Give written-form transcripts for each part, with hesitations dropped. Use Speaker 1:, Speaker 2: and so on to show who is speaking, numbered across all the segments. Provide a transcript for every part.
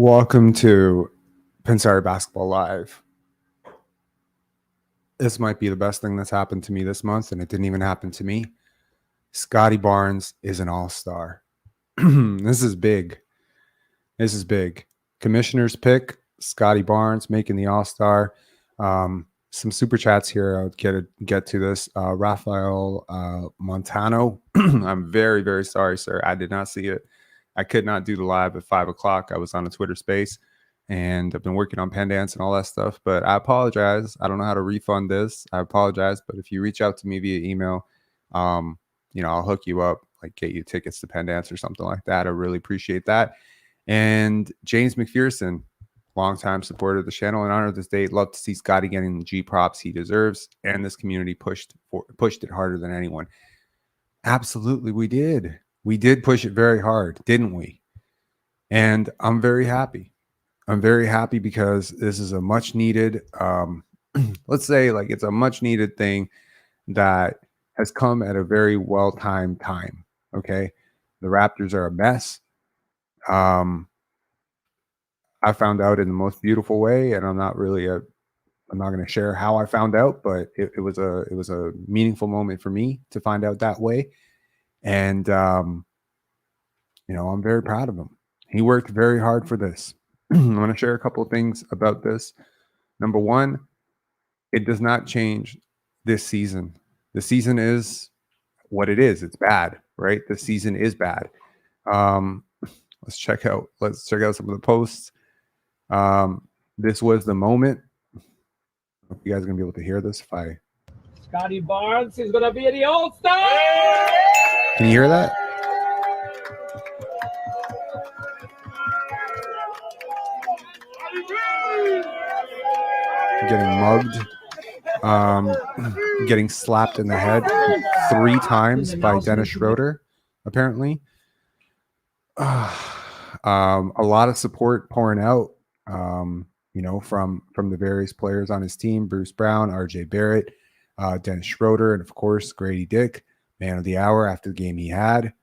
Speaker 1: Welcome to Pensari Basketball Live. This might be the best thing that's happened to me this month, and it didn't even happen to me. Scottie Barnes is an all-star. This is big. This is big. Commissioner's pick, Scottie Barnes making the all-star. Some super chats here. I'll get to this. Rafael Montano. I'm very, very sorry, sir. I did not see it. I could not do the live at 5 o'clock. I was on a Twitter space, and I've been working on Penance and all that stuff. But I apologize. I don't know how to refund this. I apologize. But if you reach out to me via email, I'll hook you up, like get you tickets to Penance or something like that. I really appreciate that. And James McPherson, longtime supporter of the channel, in honor of this date, love to see Scottie getting the G props he deserves, and this community pushed it harder than anyone. Absolutely, we did. We did push it very hard, didn't we? And I'm very happy. I'm very happy because this is a much needed, let's say, like, it's a much needed thing that has come at a very well-timed time. Okay, the Raptors are a mess. I found out in the most beautiful way, and I'm not going to share how I found out, but it was a meaningful moment for me to find out that way. And I'm very proud of him. He worked very hard for this. I'm going to share a couple of things about this. Number one, it does not change this season. The season is what it is. It's bad, right? The season is bad. Let's check out some of the posts. This was the moment. I hope you guys are gonna be able to hear this.
Speaker 2: Scottie Barnes is gonna be the All-Star.
Speaker 1: Can you hear that? Getting mugged, getting slapped in the head 3 times by Dennis Schroeder, apparently. A lot of support pouring out, from the various players on his team: Bruce Brown, RJ Barrett, Dennis Schroeder, and of course Grady Dick, man of the hour after the game he had.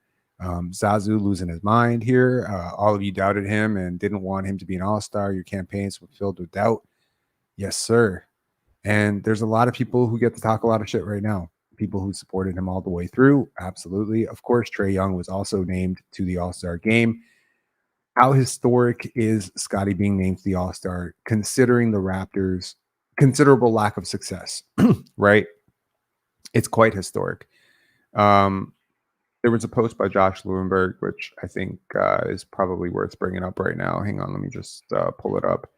Speaker 1: Zazu losing his mind here. All of you doubted him and didn't want him to be an all-star. Your campaigns were filled with doubt. Yes, sir. And there's a lot of people who get to talk a lot of shit right now. People who supported him all the way through. Absolutely. Of course, Trae Young was also named to the All-Star game. How historic is Scottie being named to the All-Star, considering the Raptors' considerable lack of success, right? It's quite historic. There was a post by Josh Lewenberg, which I think is probably worth bringing up right now. Hang on, let me just pull it up.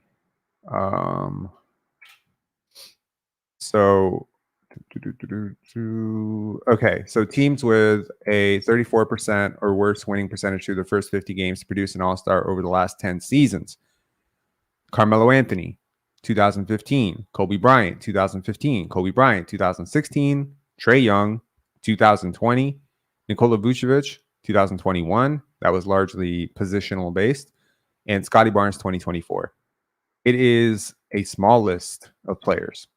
Speaker 1: Okay, so teams with a 34% or worse winning percentage through the first 50 games to produce an all-star over the last 10 seasons. Carmelo Anthony, 2015. Kobe Bryant, 2015. Kobe Bryant, 2016. Trae Young, 2020. Nikola Vucevic, 2021. That was largely positional based. And Scottie Barnes, 2024. It is a small list of players.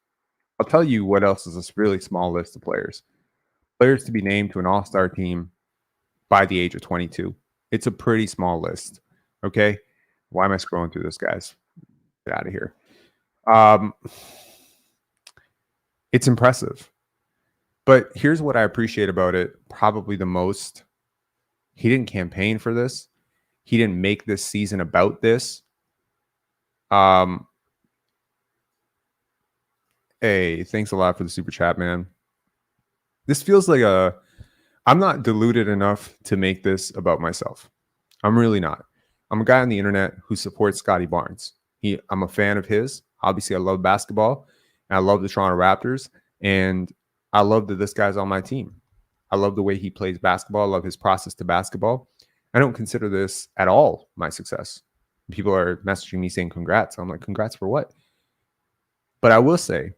Speaker 1: I'll tell you what else is a really small list of players. Players to be named to an all-star team by the age of 22. It's a pretty small list. Okay? Why am I scrolling through this, guys? Get out of here. It's impressive. But here's what I appreciate about it probably the most. He didn't campaign for this. He didn't make this season about this. Hey, thanks a lot for the super chat, man. This feels like I'm not deluded enough to make this about myself. I'm really not. I'm a guy on the internet who supports Scottie Barnes. I'm a fan of his. Obviously, I love basketball, and I love the Toronto Raptors, and I love that this guy's on my team. I love the way he plays basketball. I love his process to basketball. I don't consider this at all my success. People are messaging me saying congrats. I'm like, congrats for what? But I will say,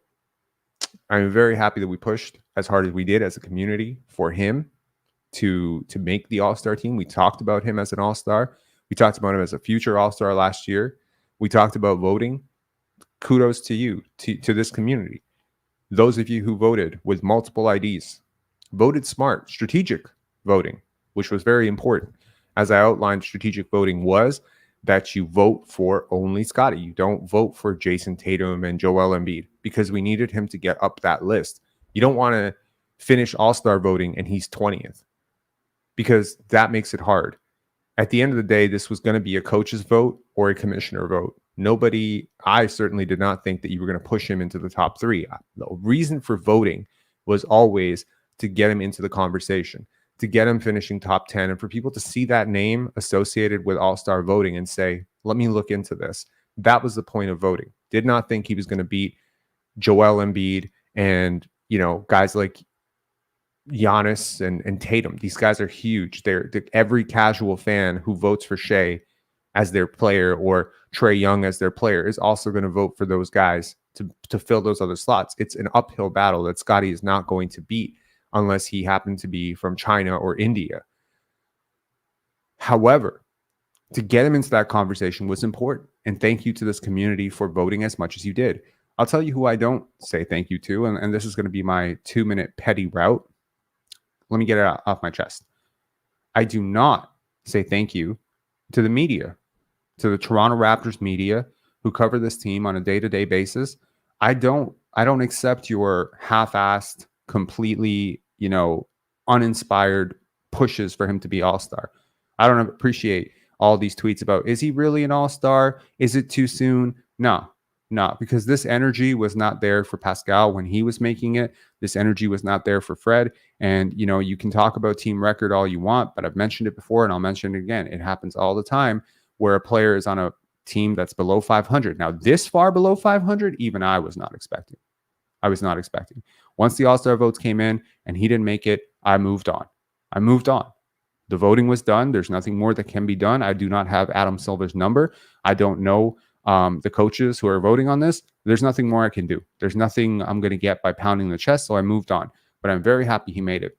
Speaker 1: I'm very happy that we pushed as hard as we did as a community for him to make the all-star team. We talked about him as an all-star. We talked about him as a future all-star last year. We talked about voting. Kudos to you, to this community. Those of you who voted with multiple IDs, voted smart, strategic voting, which was very important. As I outlined, strategic voting was that you vote for only Scottie. You don't vote for Jason Tatum and Joel Embiid because we needed him to get up that list. You don't want to finish All-Star voting and he's 20th because that makes it hard. At the end of the day, this was going to be a coach's vote or a commissioner vote. I certainly did not think that you were going to push him into the top 3. The reason for voting was always to get him into the conversation, to get him finishing top 10, and for people to see that name associated with all-star voting and say, let me look into this. That was the point of voting. Did not think he was going to beat Joel Embiid and, guys like Giannis and Tatum. These guys are huge. They're every casual fan who votes for Shea as their player or Trae Young as their player is also going to vote for those guys to fill those other slots. It's an uphill battle that Scottie is not going to beat unless he happened to be from China or India. However, to get him into that conversation was important. And thank you to this community for voting as much as you did. I'll tell you who I don't say thank you to, and this is going to be my 2-minute petty route. Let me get it off my chest. I do not say thank you to the media, to the Toronto Raptors media who cover this team on a day-to-day basis. I don't accept your half-assed, completely, uninspired pushes for him to be all-star. I don't appreciate all these tweets about, is he really an all-star? Is it too soon? No, because this energy was not there for Pascal when he was making it. This energy was not there for Fred. And, you can talk about team record all you want, but I've mentioned it before and I'll mention it again. It happens all the time where a player is on a team that's below 500. Now, this far below 500, even I was not expecting. Once the All-Star votes came in and he didn't make it, I moved on. The voting was done. There's nothing more that can be done. I do not have Adam Silver's number. I don't know the coaches who are voting on this. There's nothing more I can do. There's nothing I'm going to get by pounding the chest. So I moved on. But I'm very happy he made it.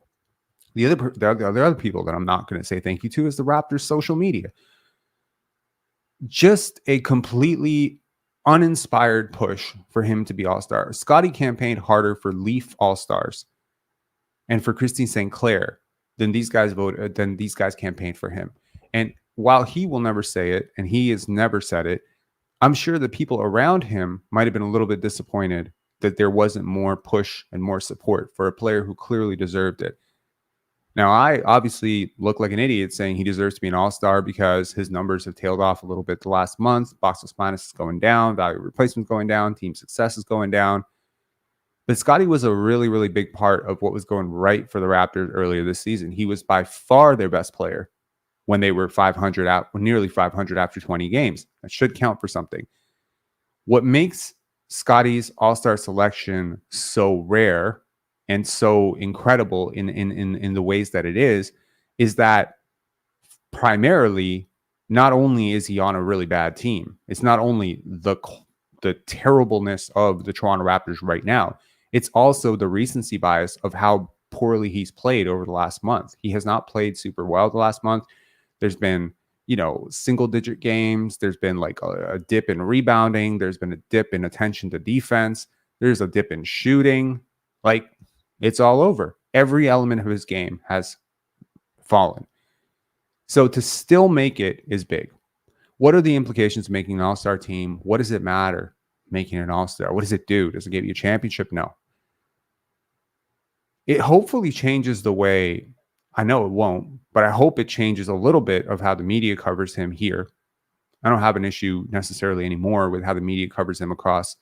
Speaker 1: The other people that I'm not going to say thank you to is the Raptors social media. Just a completely uninspired push for him to be all-star. Scottie campaigned harder for Leaf all-stars and for Christine St. Clair than these guys campaigned for him. And while he will never say it, and he has never said it, I'm sure the people around him might have been a little bit disappointed that there wasn't more push and more support for a player who clearly deserved it. Now, I obviously look like an idiot saying he deserves to be an all-star because his numbers have tailed off a little bit the last month. Box plus minus is going down. Value replacement is going down. Team success is going down. But Scottie was a really, really big part of what was going right for the Raptors earlier this season. He was by far their best player when they were nearly 500 after 20 games. That should count for something. What makes Scottie's all-star selection so rare and so incredible in the ways that it is that primarily, not only is he on a really bad team, it's not only the terribleness of the Toronto Raptors right now, it's also the recency bias of how poorly he's played over the last month. He has not played super well the last month. There's been, single-digit games. There's been like a dip in rebounding. There's been a dip in attention to defense. There's a dip in shooting. Like, it's all over. Every element of his game has fallen. So to still make it is big. What are the implications of making an all-star team? What does it matter making an all-star? What does it do? Does it give you a championship? No. It hopefully changes the way, I know it won't, but I hope it changes a little bit of how the media covers him here. I don't have an issue necessarily anymore with how the media covers him across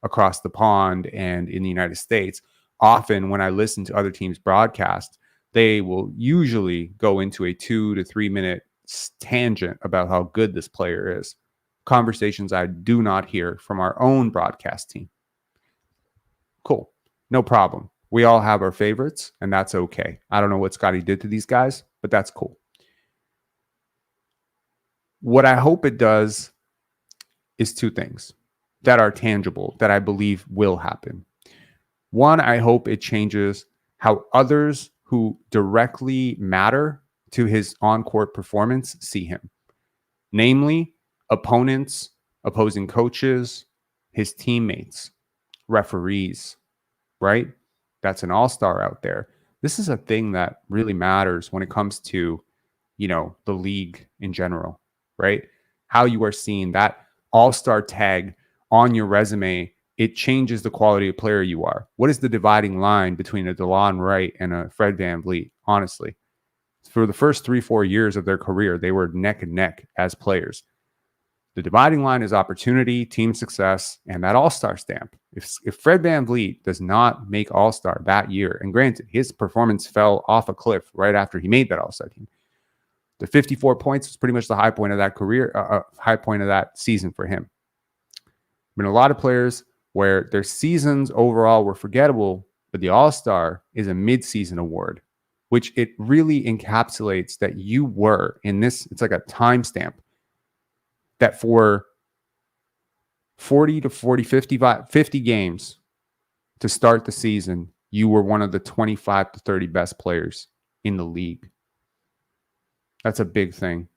Speaker 1: the pond and in the United States. Often when I listen to other teams' broadcast, they will usually go into a 2 to 3 minute tangent about how good this player is. Conversations I do not hear from our own broadcast team. Cool. No problem. We all have our favorites, and that's okay. I don't know what Scottie did to these guys, but that's cool. What I hope it does is two things that are tangible that I believe will happen. One, I hope it changes how others who directly matter to his on-court performance see him. Namely, opponents, opposing coaches, his teammates, referees, right? That's an all-star out there. This is a thing that really matters when it comes to, the league in general, right? how you are seen, that all-star tag on your resume, it changes the quality of player you are. What is the dividing line between a DeLon Wright and a Fred VanVleet? Honestly, for the first 3-4 years of their career, they were neck and neck as players. The dividing line is opportunity, team success, and that all-star stamp. If Fred VanVleet does not make all-star that year, and granted, his performance fell off a cliff right after he made that all-star team. The 54 points was pretty much the high point of that career, high point of that season for him. Been a lot of players where their seasons overall were forgettable, but the all-star is a mid-season award, which it really encapsulates that you were in this. It's like a timestamp that for 40 to 40, 50 games to start the season, you were one of the 25 to 30 best players in the league. That's a big thing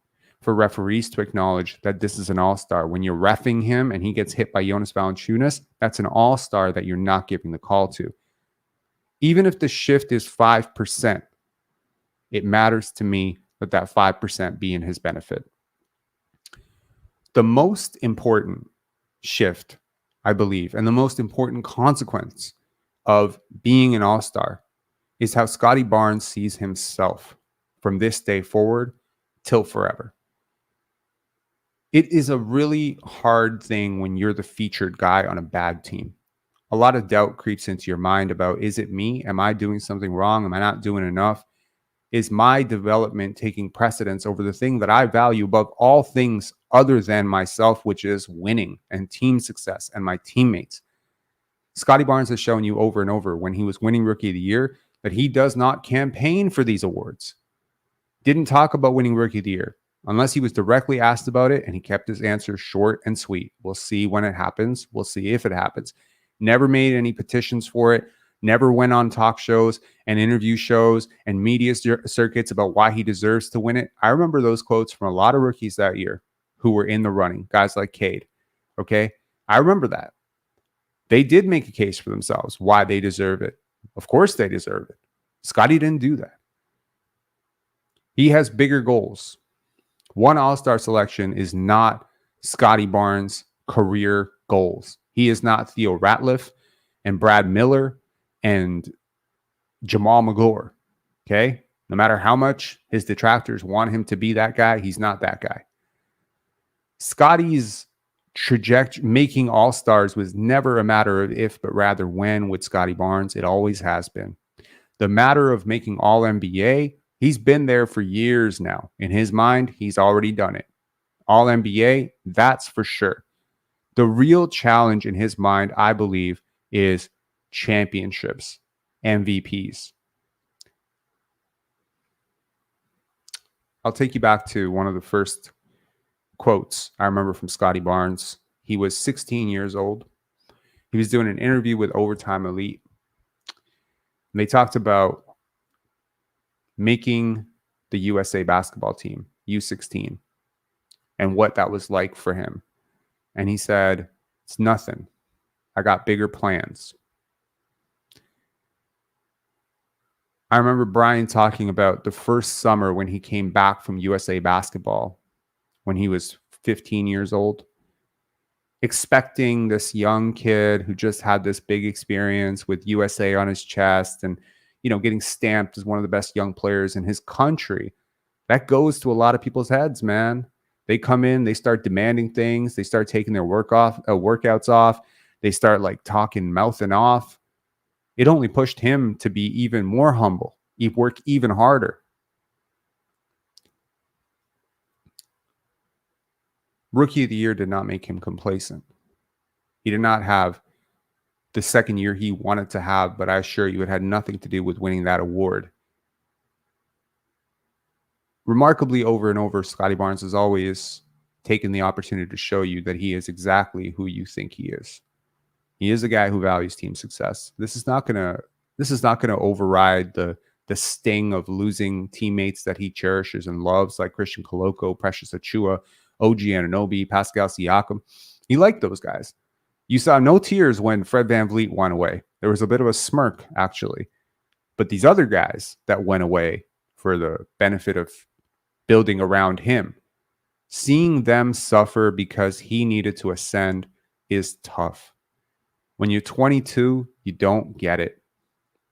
Speaker 1: for referees to acknowledge that this is an all-star. When you're reffing him and he gets hit by Jonas Valanciunas, that's an all-star that you're not giving the call to. Even if the shift is 5%, it matters to me that 5% be in his benefit. The most important shift, I believe, and the most important consequence of being an all-star is how Scottie Barnes sees himself from this day forward till forever. It is a really hard thing when you're the featured guy on a bad team. A lot of doubt creeps into your mind about, is it me? Am I doing something wrong? Am I not doing enough? Is my development taking precedence over the thing that I value above all things other than myself, which is winning and team success and my teammates? Scottie Barnes has shown you over and over when he was winning Rookie of the Year that he does not campaign for these awards. Didn't talk about winning Rookie of the Year unless he was directly asked about it, and he kept his answer short and sweet. We'll see when it happens. We'll see if it happens. Never made any petitions for it. Never went on talk shows and interview shows and media circuits about why he deserves to win it. I remember those quotes from a lot of rookies that year who were in the running, guys like Cade. Okay, I remember that. They did make a case for themselves why they deserve it. Of course they deserve it. Scottie didn't do that. He has bigger goals. One all-star selection is not Scottie Barnes' career goals. He is not Theo Ratliff and Brad Miller and Jamal McGlure. Okay? No matter how much his detractors want him to be that guy, he's not that guy. Scottie's trajectory, making all-stars, was never a matter of if, but rather when with Scottie Barnes. It always has been. The matter of making all-NBA, he's been there for years now. In his mind, he's already done it. All-NBA, that's for sure. The real challenge in his mind, I believe, is championships, MVPs. I'll take you back to one of the first quotes I remember from Scottie Barnes. He was 16 years old. He was doing an interview with Overtime Elite. And they talked about making the USA basketball team, U16, and what that was like for him. And he said, it's nothing. I got bigger plans. I remember Brian talking about the first summer when he came back from USA basketball, when he was 15 years old, expecting this young kid who just had this big experience with USA on his chest and, you know, getting stamped as one of the best young players in his country. That goes to a lot of people's heads, man. They come in, they start demanding things, they start taking their workouts off, they start like talking, mouthing off. It only pushed him to be even more humble, work even harder. Rookie of the Year did not make him complacent. He did not have the second year he wanted to have, but I assure you it had nothing to do with winning that award. Remarkably, over and over, Scottie Barnes has always taken the opportunity to show you that he is exactly who you think he is. He is a guy who values team success. This is not gonna override the sting of losing teammates that he cherishes and loves, like Christian Koloko, Precious Achua, OG Anunoby, Pascal Siakam. He liked those guys. You saw no tears when Fred VanVleet went away. There was a bit of a smirk, actually. But these other guys that went away for the benefit of building around him, Seeing them suffer because he needed to ascend is tough. When you're 22, you don't get it.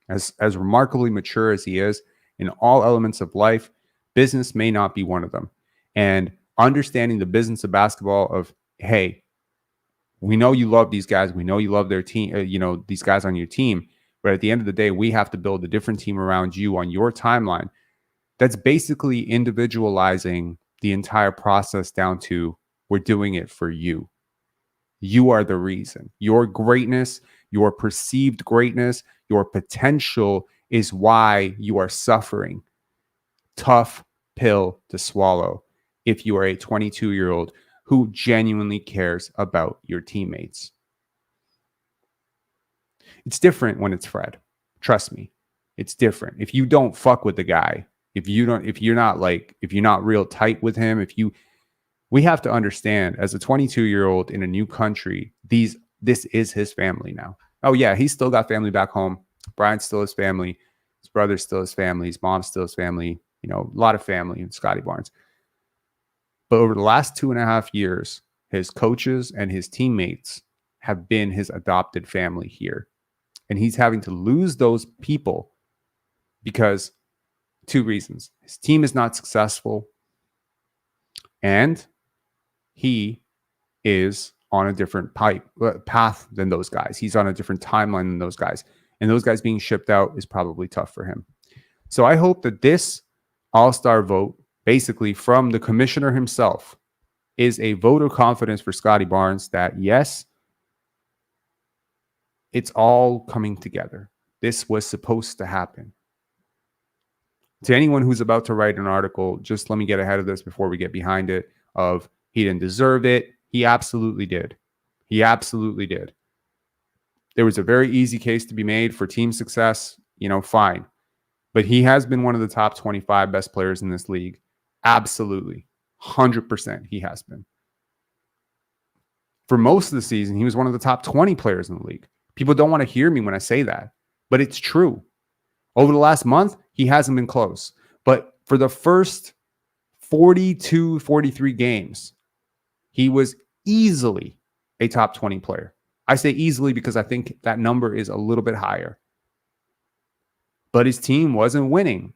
Speaker 1: As remarkably mature as he is in all elements of life, business may not be one of them. And understanding the business of basketball of, hey, we know you love these guys. We know you love their team, these guys on your team. But at the end of the day, we have to build a different team around you on your timeline. That's basically individualizing the entire process down to we're doing it for you. You are the reason. Your greatness, your perceived greatness, your potential is why you are suffering. Tough pill to swallow if you are a 22-year-old who genuinely cares about your teammates. It's different when it's Fred. Trust me. It's different. If you don't fuck with the guy, if you're not real tight with him, we have to understand as a 22-year-old in a new country, this is his family now. Oh yeah, he's still got family back home. Brian's still his family. His brother's still his family. His mom's still his family. A lot of family in Scottie Barnes. But over the last 2.5 years, his coaches and his teammates have been his adopted family here. And he's having to lose those people because 2 reasons. His team is not successful and he is on a different path than those guys. He's on a different timeline than those guys. And those guys being shipped out is probably tough for him. So I hope that this all-star vote, basically from the commissioner himself, is a vote of confidence for Scottie Barnes that, yes, it's all coming together. This was supposed to happen. To anyone who's about to write an article, just let me get ahead of this before we get behind it, of he didn't deserve it. He absolutely did. He absolutely did. There was a very easy case to be made for team success, fine. But he has been one of the top 25 best players in this league. Absolutely. 100% he has been. For most of the season, he was one of the top 20 players in the league. People don't want to hear me when I say that, but it's true. Over the last month, he hasn't been close. But for the first 42, 43 games, he was easily a top 20 player. I say easily because I think that number is a little bit higher. But his team wasn't winning.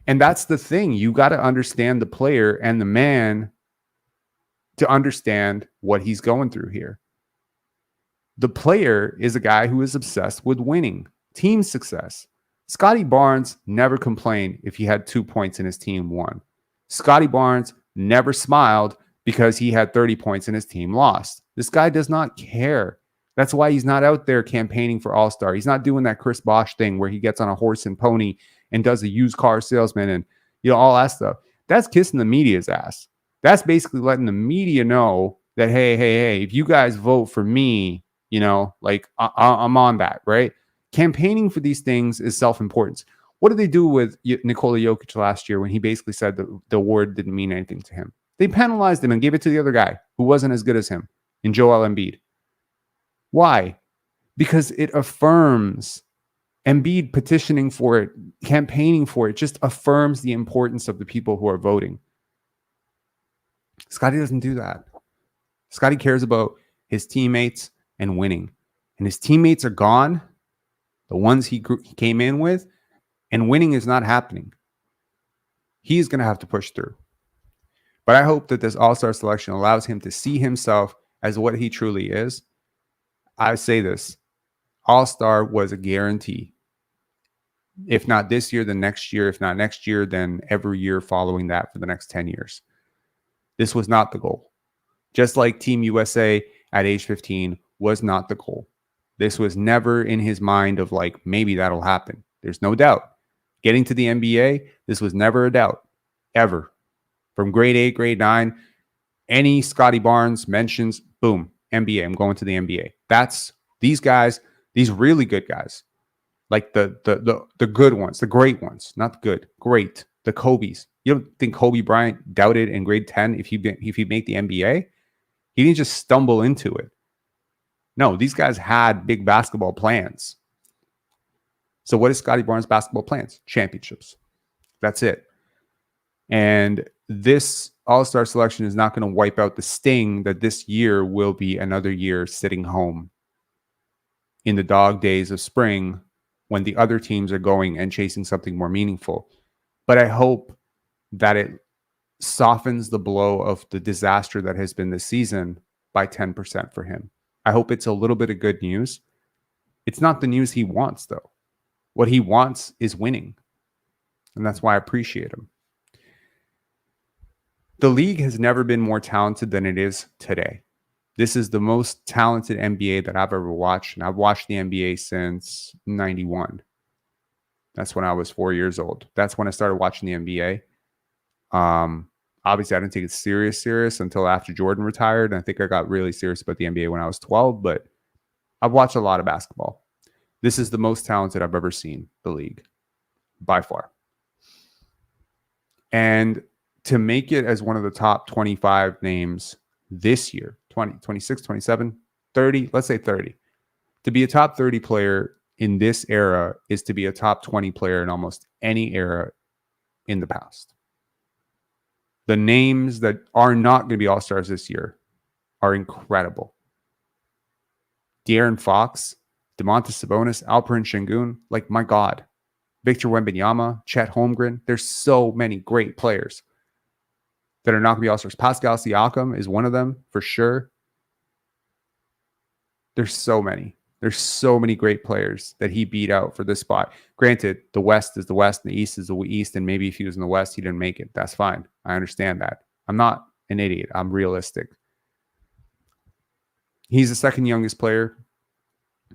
Speaker 1: And that's the thing. You got to understand the player and the man to understand what he's going through here. The player is a guy who is obsessed with winning, team success. Scottie Barnes never complained if he had 2 points and his team won. Scottie Barnes never smiled because he had 30 points and his team lost. This guy does not care. That's why he's not out there campaigning for All-Star. He's not doing that Chris Bosh thing where he gets on a horse and pony and does a used car salesman and all that stuff. That's kissing the media's ass. That's basically letting the media know that, hey, if you guys vote for me, I'm on that, right? Campaigning for these things is self-importance. What did they do with Nikola Jokic last year when he basically said that the award didn't mean anything to him? They penalized him and gave it to the other guy who wasn't as good as him, in Joel Embiid. Why? Because it affirms Embiid petitioning for it, campaigning for it, just affirms the importance of the people who are voting. Scottie doesn't do that. Scottie cares about his teammates and winning. And his teammates are gone, the ones he came in with, and winning is not happening. He's going to have to push through. But I hope that this all-star selection allows him to see himself as what he truly is. I say this, all-star was a guarantee. If not this year, then next year. If not next year, then every year following that for the next 10 years. This was not the goal. Just like Team USA at age 15 was not the goal. This was never in his mind of maybe that'll happen. There's no doubt. Getting to the NBA, this was never a doubt, ever. From grade 8, grade 9, any Scottie Barnes mentions, boom, NBA. I'm going to the NBA. That's these guys, these really good guys, like the good ones, the great ones, not good, great, the Kobe's. You don't think Kobe Bryant doubted in grade 10 if he'd make the NBA? He didn't just stumble into it. No, these guys had big basketball plans. So what is Scottie Barnes' basketball plans? Championships. That's it. And this All-Star selection is not going to wipe out the sting that this year will be another year sitting home in the dog days of spring when the other teams are going and chasing something more meaningful. But I hope that it softens the blow of the disaster that has been this season by 10% for him. I hope it's a little bit of good news. It's not the news he wants, though. What he wants is winning. And that's why I appreciate him. The league has never been more talented than it is today. This is the most talented NBA that I've ever watched. And I've watched the NBA since 91. That's when I was 4 years old. That's when I started watching the NBA. Obviously, I didn't take it serious until after Jordan retired. And I think I got really serious about the NBA when I was 12. But I've watched a lot of basketball. This is the most talented I've ever seen the league, by far. And to make it as one of the top 25 names this year, 20, 26, 27, 30, let's say 30. To be a top 30 player in this era is to be a top 20 player in almost any era in the past. The names that are not going to be all-stars this year are incredible. De'Aaron Fox, Domantas Sabonis, Alperen Şengün, like, my God. Victor Wembanyama, Chet Holmgren. There's so many great players that are not going to be all-stars. Pascal Siakam is one of them, for sure. There's so many. There's so many great players that he beat out for this spot. Granted, the West is the West and the East is the East, and maybe if he was in the West, he didn't make it. That's fine. I understand that. I'm not an idiot. I'm realistic. He's the second youngest player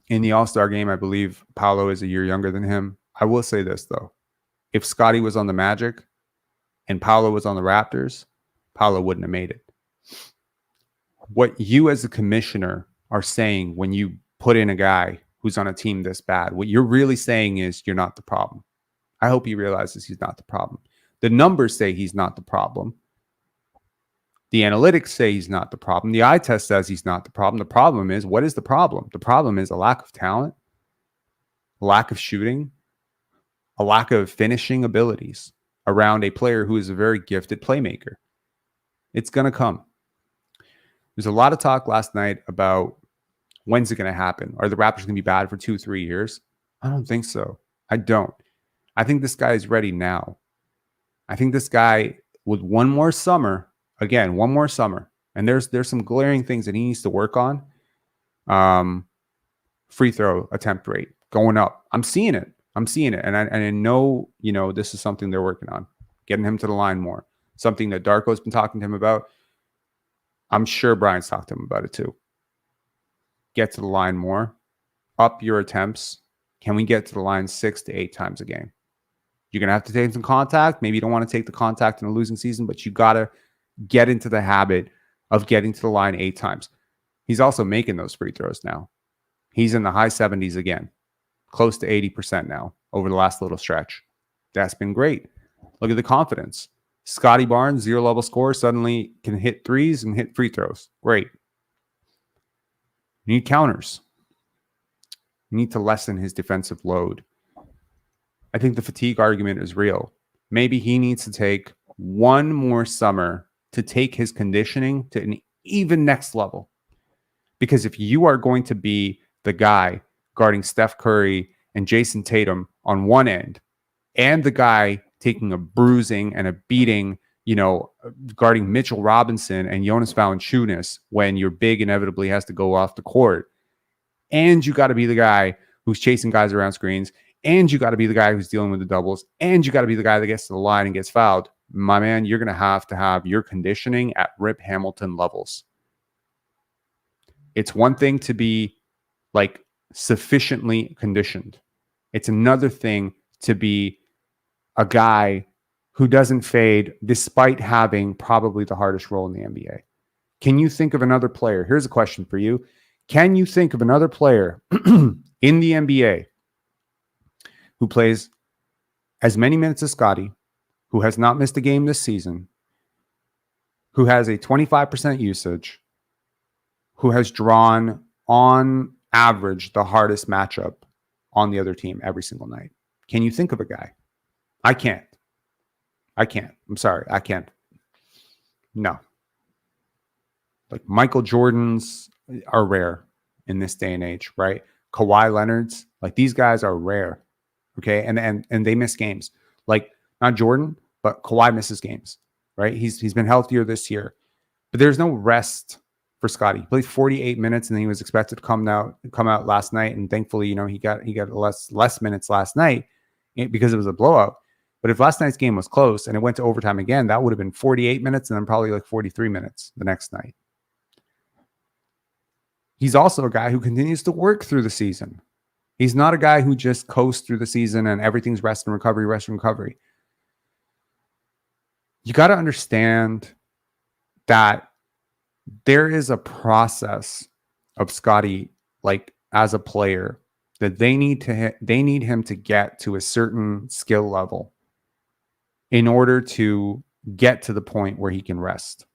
Speaker 1: in the All-Star game. I believe Paolo is a year younger than him. I will say this, though. If Scottie was on the Magic and Paolo was on the Raptors, Paolo wouldn't have made it. What you as a commissioner are saying when you put in a guy who's on a team this bad, what you're really saying is you're not the problem. I hope he realizes he's not the problem. The numbers say he's not the problem. The analytics say he's not the problem. The eye test says he's not the problem. The problem is, what is the problem? The problem is a lack of talent, a lack of shooting, a lack of finishing abilities around a player who is a very gifted playmaker. It's going to come. There's a lot of talk last night about when's it going to happen? Are the Raptors going to be bad for 2-3 years? I don't think so. I don't. I think this guy is ready now. I think this guy, with one more summer, and there's some glaring things that he needs to work on. Free throw attempt rate going up. I'm seeing it. And I know, this is something they're working on, getting him to the line more. Something that Darko's been talking to him about. I'm sure Brian's talked to him about it too. Get to the line more. Up your attempts. Can we get to the line 6 to 8 times a game? You're going to have to take some contact. Maybe you don't want to take the contact in a losing season, but you got to get into the habit of getting to the line 8 times. He's also making those free throws now. He's in the high 70s again. Close to 80% now over the last little stretch. That's been great. Look at the confidence. Scottie Barnes, 0-level scorer, suddenly can hit threes and hit free throws. Great. You need counters. You need to lessen his defensive load. I think the fatigue argument is real. Maybe he needs to take one more summer to take his conditioning to an even next level. Because if you are going to be the guy guarding Steph Curry and Jason Tatum on one end, and the guy taking a bruising and a beating, guarding Mitchell Robinson and Jonas Valanciunas when your big inevitably has to go off the court, and you got to be the guy who's chasing guys around screens, and you got to be the guy who's dealing with the doubles, and you got to be the guy that gets to the line and gets fouled, my man, you're going to have your conditioning at Rip Hamilton levels. It's one thing to be like sufficiently conditioned. It's another thing to be a guy who doesn't fade despite having probably the hardest role in the NBA. Can you think of another player? Here's a question for you. Can you think of another player in the NBA who plays as many minutes as Scottie, who has not missed a game this season, who has a 25% usage, who has drawn on average the hardest matchup on the other team every single night? Can you think of a guy? I can't. I'm sorry. I can't. No. Like Michael Jordans are rare in this day and age, right? Kawhi Leonard's, like these guys are rare. Okay. And they miss games. Like not Jordan, but Kawhi misses games, right? He's been healthier this year. But there's no rest for Scottie. He played 48 minutes and then he was expected to come out last night. And thankfully, he got less minutes last night because it was a blowout. But if last night's game was close and it went to overtime again, that would have been 48 minutes and then probably like 43 minutes the next night. He's also a guy who continues to work through the season. He's not a guy who just coasts through the season and everything's rest and recovery. You got to understand that there is a process of Scottie, like as a player, that they need him to get to a certain skill level in order to get to the point where he can rest.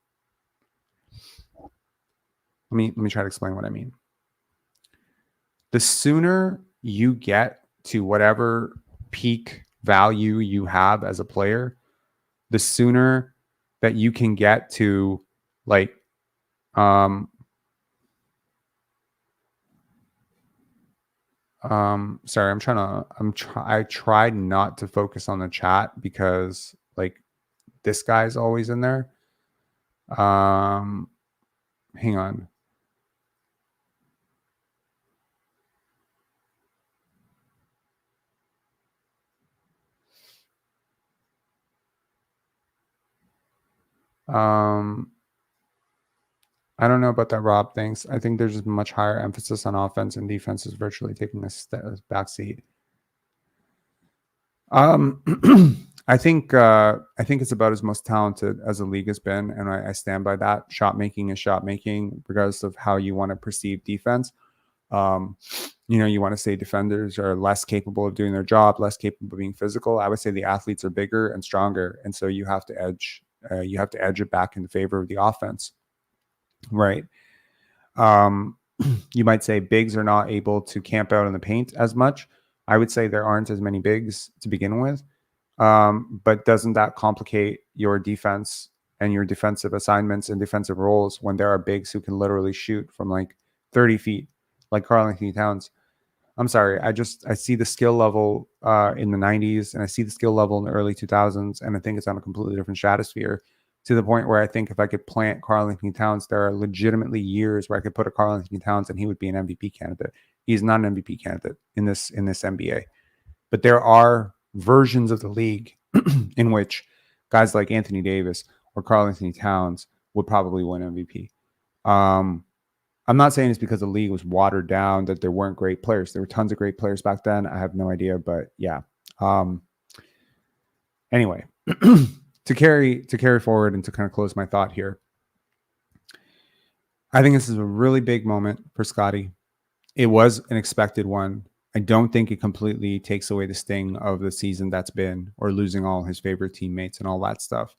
Speaker 1: Let me try to explain what I mean. The sooner you get to whatever peak value you have as a player, the sooner that you can get to like sorry, I tried not to focus on the chat because like this guy's always in there. Hang on. I don't know about that, Rob. Thanks. I think there's just much higher emphasis on offense, and defense is virtually taking a backseat. I think it's about as most talented as the league has been, and I stand by that. Shot making is shot making, regardless of how you want to perceive defense. You want to say defenders are less capable of doing their job, less capable of being physical. I would say the athletes are bigger and stronger, and so you have to edge it back in favor of the offense, right? You might say bigs are not able to camp out in the paint as much. I would say there aren't as many bigs to begin with, but doesn't that complicate your defense and your defensive assignments and defensive roles when there are bigs who can literally shoot from like 30 feet, like Karl-Anthony Towns? I'm sorry. I see the skill level in the 90s and I see the skill level in the early 2000s, and I think it's on a completely different stratosphere, to the point where I think if I could plant Karl-Anthony Towns, there are legitimately years where I could put a Karl-Anthony Towns and he would be an MVP candidate. He's not an MVP candidate in this NBA. But there are versions of the league in which guys like Anthony Davis or Karl-Anthony Towns would probably win MVP. I'm not saying it's because the league was watered down that there weren't great players. There were tons of great players back then. I have no idea, but yeah. Anyway, to carry forward and to kind of close my thought here, I think this is a really big moment for Scottie. It was an expected one. I don't think it completely takes away the sting of the season that's been, or losing all his favorite teammates and all that stuff.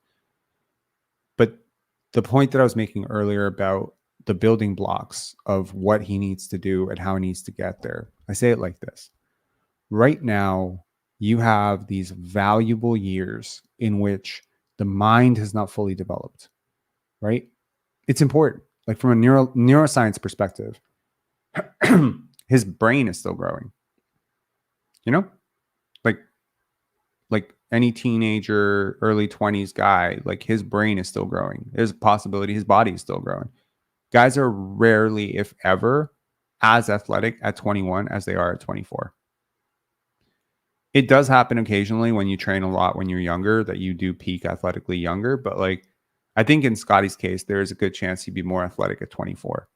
Speaker 1: But the point that I was making earlier about the building blocks of what he needs to do and how he needs to get there, I say it like this. Right now, you have these valuable years in which the mind has not fully developed, right? It's important. Like from a neuroscience perspective, his brain is still growing. Like any teenager, early 20s guy, like his brain is still growing. There's a possibility his body is still growing. Guys are rarely, if ever, as athletic at 21 as they are at 24. It does happen occasionally when you train a lot when you're younger that you do peak athletically younger. But like, I think in Scottie's case, there is a good chance he'd be more athletic at 24.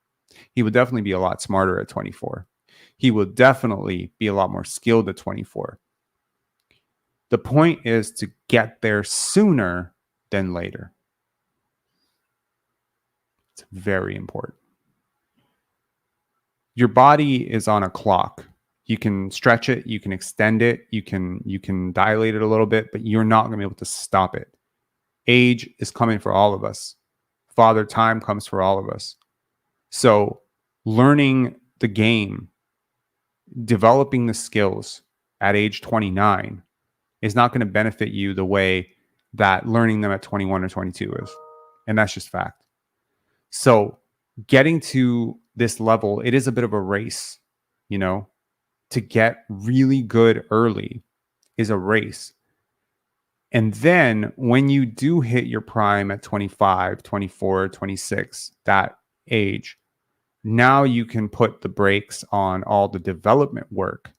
Speaker 1: He would definitely be a lot smarter at 24. He will definitely be a lot more skilled at 24. The point is to get there sooner than later. It's very important. Your body is on a clock. You can stretch it, you can extend it, you can dilate it a little bit, but you're not going to be able to stop it. Age is coming for all of us. Father time comes for all of us. So learning the game, developing the skills at age 29 is not going to benefit you the way that learning them at 21 or 22 is. And that's just fact. So getting to this level, it is a bit of a race, to get really good early is a race. And then when you do hit your prime at 25, 24, 26, that age, now you can put the brakes on all the development work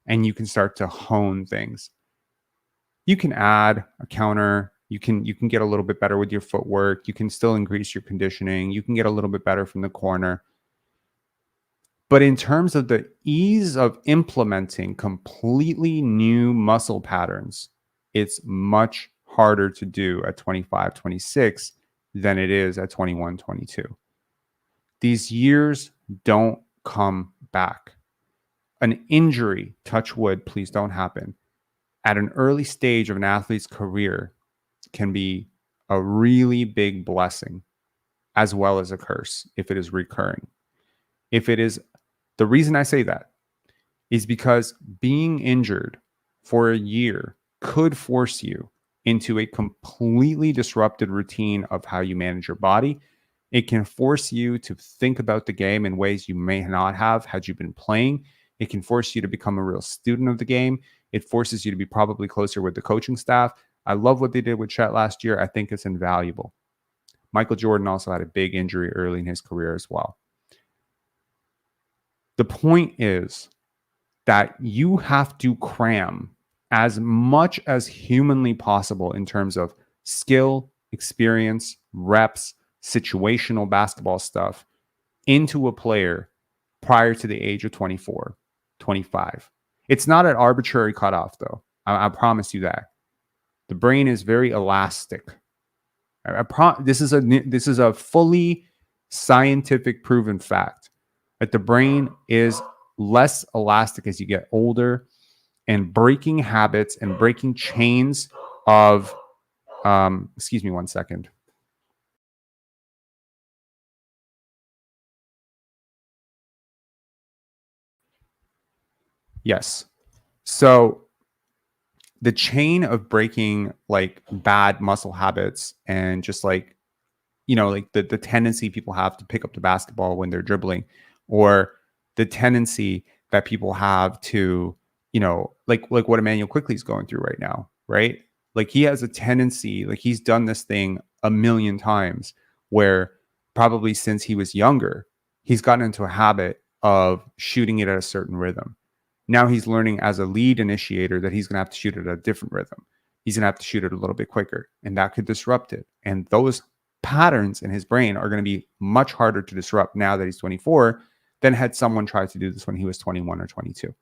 Speaker 1: and you can start to hone things. You can add a counter. You can get a little bit better with your footwork. You can still increase your conditioning. You can get a little bit better from the corner. But in terms of the ease of implementing completely new muscle patterns, it's much harder to do at 25, 26 than it is at 21, 22. These years don't come back. An injury, touch wood, please don't happen, at an early stage of an athlete's career can be a really big blessing as well as a curse if it is recurring. If it is, the reason I say that is because being injured for a year could force you into a completely disrupted routine of how you manage your body. It can force you to think about the game in ways you may not have had you been playing. It can force you to become a real student of the game. It forces you to be probably closer with the coaching staff. I love what they did with Chet last year. I think it's invaluable. Michael Jordan also had a big injury early in his career as well. The point is that you have to cram as much as humanly possible in terms of skill, experience, reps, situational basketball stuff into a player prior to the age of 24, 25. It's not an arbitrary cutoff, though. I promise you that. The brain is very elastic. This is a fully scientific proven fact that the brain is less elastic as you get older, and breaking habits and breaking chains of excuse me one second. Yes. So the chain of breaking like bad muscle habits and just like, like the tendency people have to pick up the basketball when they're dribbling, or the tendency that people have to, like what Emmanuel Quickly is going through right now, right? Like he has a tendency, like he's done this thing a million times where probably since he was younger, he's gotten into a habit of shooting it at a certain rhythm. Now he's learning as a lead initiator that he's going to have to shoot it at a different rhythm. He's going to have to shoot it a little bit quicker, and that could disrupt it. And those patterns in his brain are going to be much harder to disrupt now that he's 24 than had someone tried to do this when he was 21 or 22.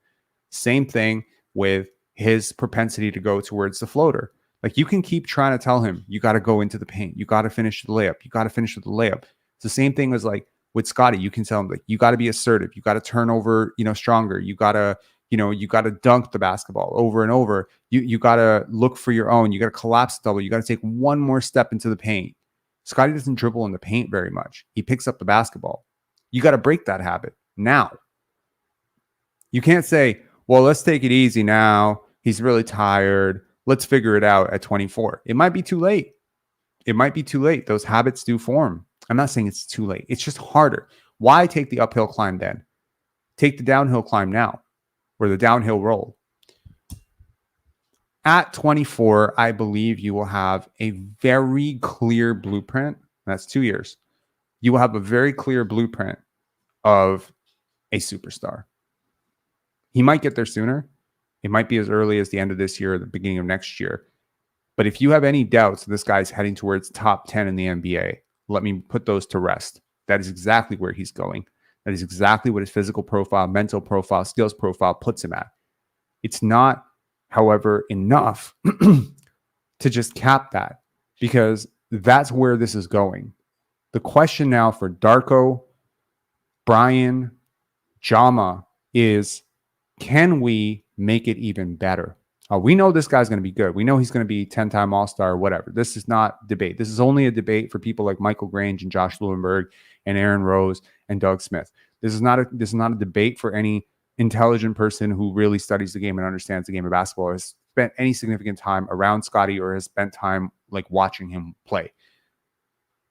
Speaker 1: Same thing with his propensity to go towards the floater. Like you can keep trying to tell him, you got to go into the paint. You got to finish the layup. You got to finish with the layup. It's the same thing as like with Scottie. You can tell him like, you got to be assertive. You got to turn over, stronger. You got to, you got to dunk the basketball over and over. You got to look for your own. You got to collapse double. You got to take one more step into the paint. Scottie doesn't dribble in the paint very much. He picks up the basketball. You got to break that habit now. You can't say, well, let's take it easy now. He's really tired. Let's figure it out at 24. It might be too late. It might be too late. Those habits do form. I'm not saying it's too late. It's just harder. Why take the uphill climb then? Take the downhill climb now, or the downhill roll. At 24, I believe you will have a very clear blueprint. That's 2 years. You will have a very clear blueprint of a superstar. He might get there sooner. It might be as early as the end of this year or the beginning of next year. But if you have any doubts this guy's heading towards top 10 in the NBA, let me put those to rest. That is exactly where he's going. That is exactly what his physical profile, mental profile, skills profile puts him at. It's not, however, enough to just cap that, because that's where this is going. The question now for Darko, Brian, Jama is, can we make it even better? We know this guy's going to be good. We know he's going to be 10-time All-Star or whatever. This is not debate. This is only a debate for people like Michael Grange and Josh Lewenberg and Aaron Rose and Doug Smith. This is not a debate for any intelligent person who really studies the game and understands the game of basketball, or has spent any significant time around Scottie, or has spent time like watching him play.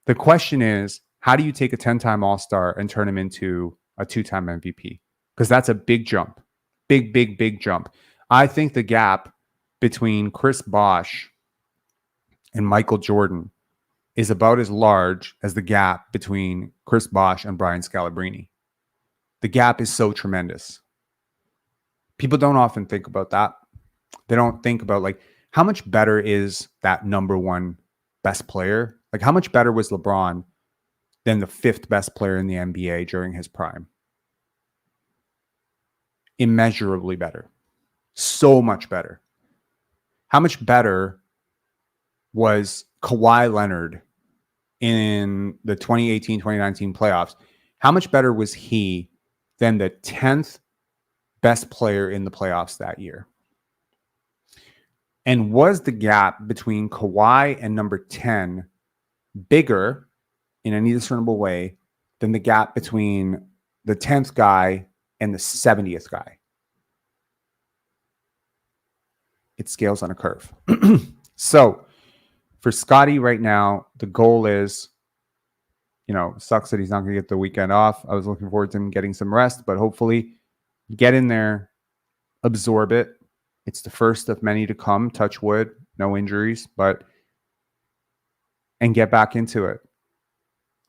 Speaker 1: The question is, how do you take a 10-time All-Star and turn him into a 2-time MVP? Because that's a big jump. Big jump. I think the gap between Chris Bosh and Michael Jordan is about as large as the gap between Chris Bosh and Brian Scalabrine. The gap is so tremendous. People don't often think about that. They don't think about, like, how much better is that number one best player? Like, how much better was LeBron than the 5th best player in the NBA during his prime? Immeasurably better. So much better. How much better was Kawhi Leonard in the 2018-2019 playoffs? How much better was he than the 10th best player in the playoffs that year? And was the gap between Kawhi and number 10 bigger in any discernible way than the gap between the 10th guy and the 70th guy? It scales on a curve. So for Scottie right now, the goal is, sucks that he's not going to get the weekend off. I was looking forward to him getting some rest, but hopefully get in there, absorb it. It's the first of many to come, touch wood, no injuries, and get back into it.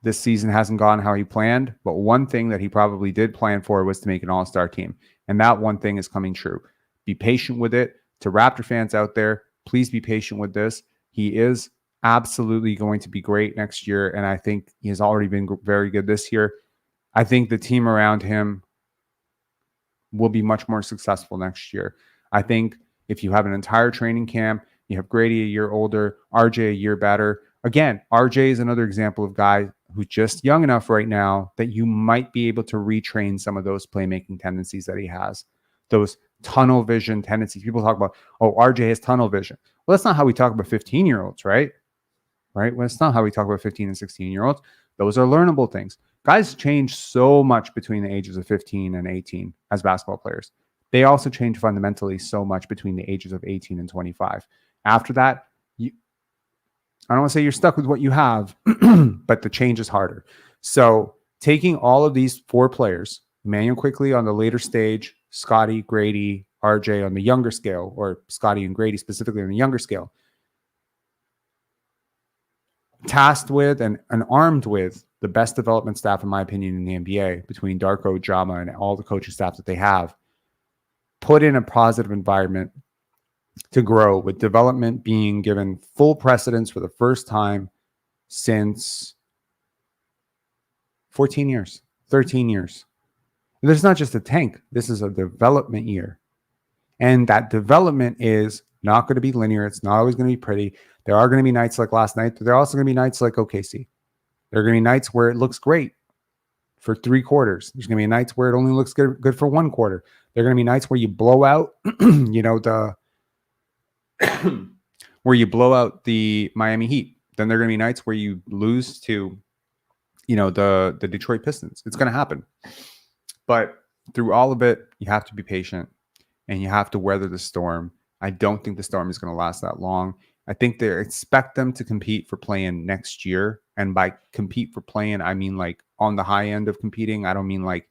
Speaker 1: This season hasn't gone how he planned, but one thing that he probably did plan for was to make an all-star team. And that one thing is coming true. Be patient with it. To Raptor fans out there, please be patient with this. He is absolutely going to be great next year, and I think he has already been very good this year. I think the team around him will be much more successful next year. I think if you have an entire training camp, you have Grady a year older, RJ a year better. Again, RJ is another example of guy who's just young enough right now that you might be able to retrain some of those playmaking tendencies that he has, those tunnel vision tendencies. People talk about, RJ has tunnel vision. Well, that's not how we talk about 15-year-olds, right? Well, that's not how we talk about 15 and 16-year-olds. Those are learnable things. Guys change so much between the ages of 15 and 18 as basketball players. They also change fundamentally so much between the ages of 18 and 25. After that, I don't want to say you're stuck with what you have, but the change is harder. So taking all of these 4 players, Emmanuel Quickley on the later stage, Scottie, Grady, RJ on the younger scale, or Scottie and Grady specifically on the younger scale, tasked with and armed with the best development staff, in my opinion, in the NBA, between Darko, Jama, and all the coaching staff that they have, put in a positive environment to grow, with development being given full precedence for the first time since 14 years, 13 years. And there's not just a tank. This is a development year. And that development is not going to be linear. It's not always going to be pretty. There are going to be nights like last night, but there are also going to be nights like OKC. There are going to be nights where it looks great for 3 quarters. There's going to be nights where it only looks good for 1 quarter. There are going to be nights where you blow out, where you blow out the Miami Heat. Then there are going to be nights where you lose to, the Detroit Pistons. It's going to happen. But through all of it, you have to be patient and you have to weather the storm. I don't think the storm is going to last that long. I think they expect them to compete for play-in next year. And by compete for play-in, I mean like on the high end of competing. I don't mean like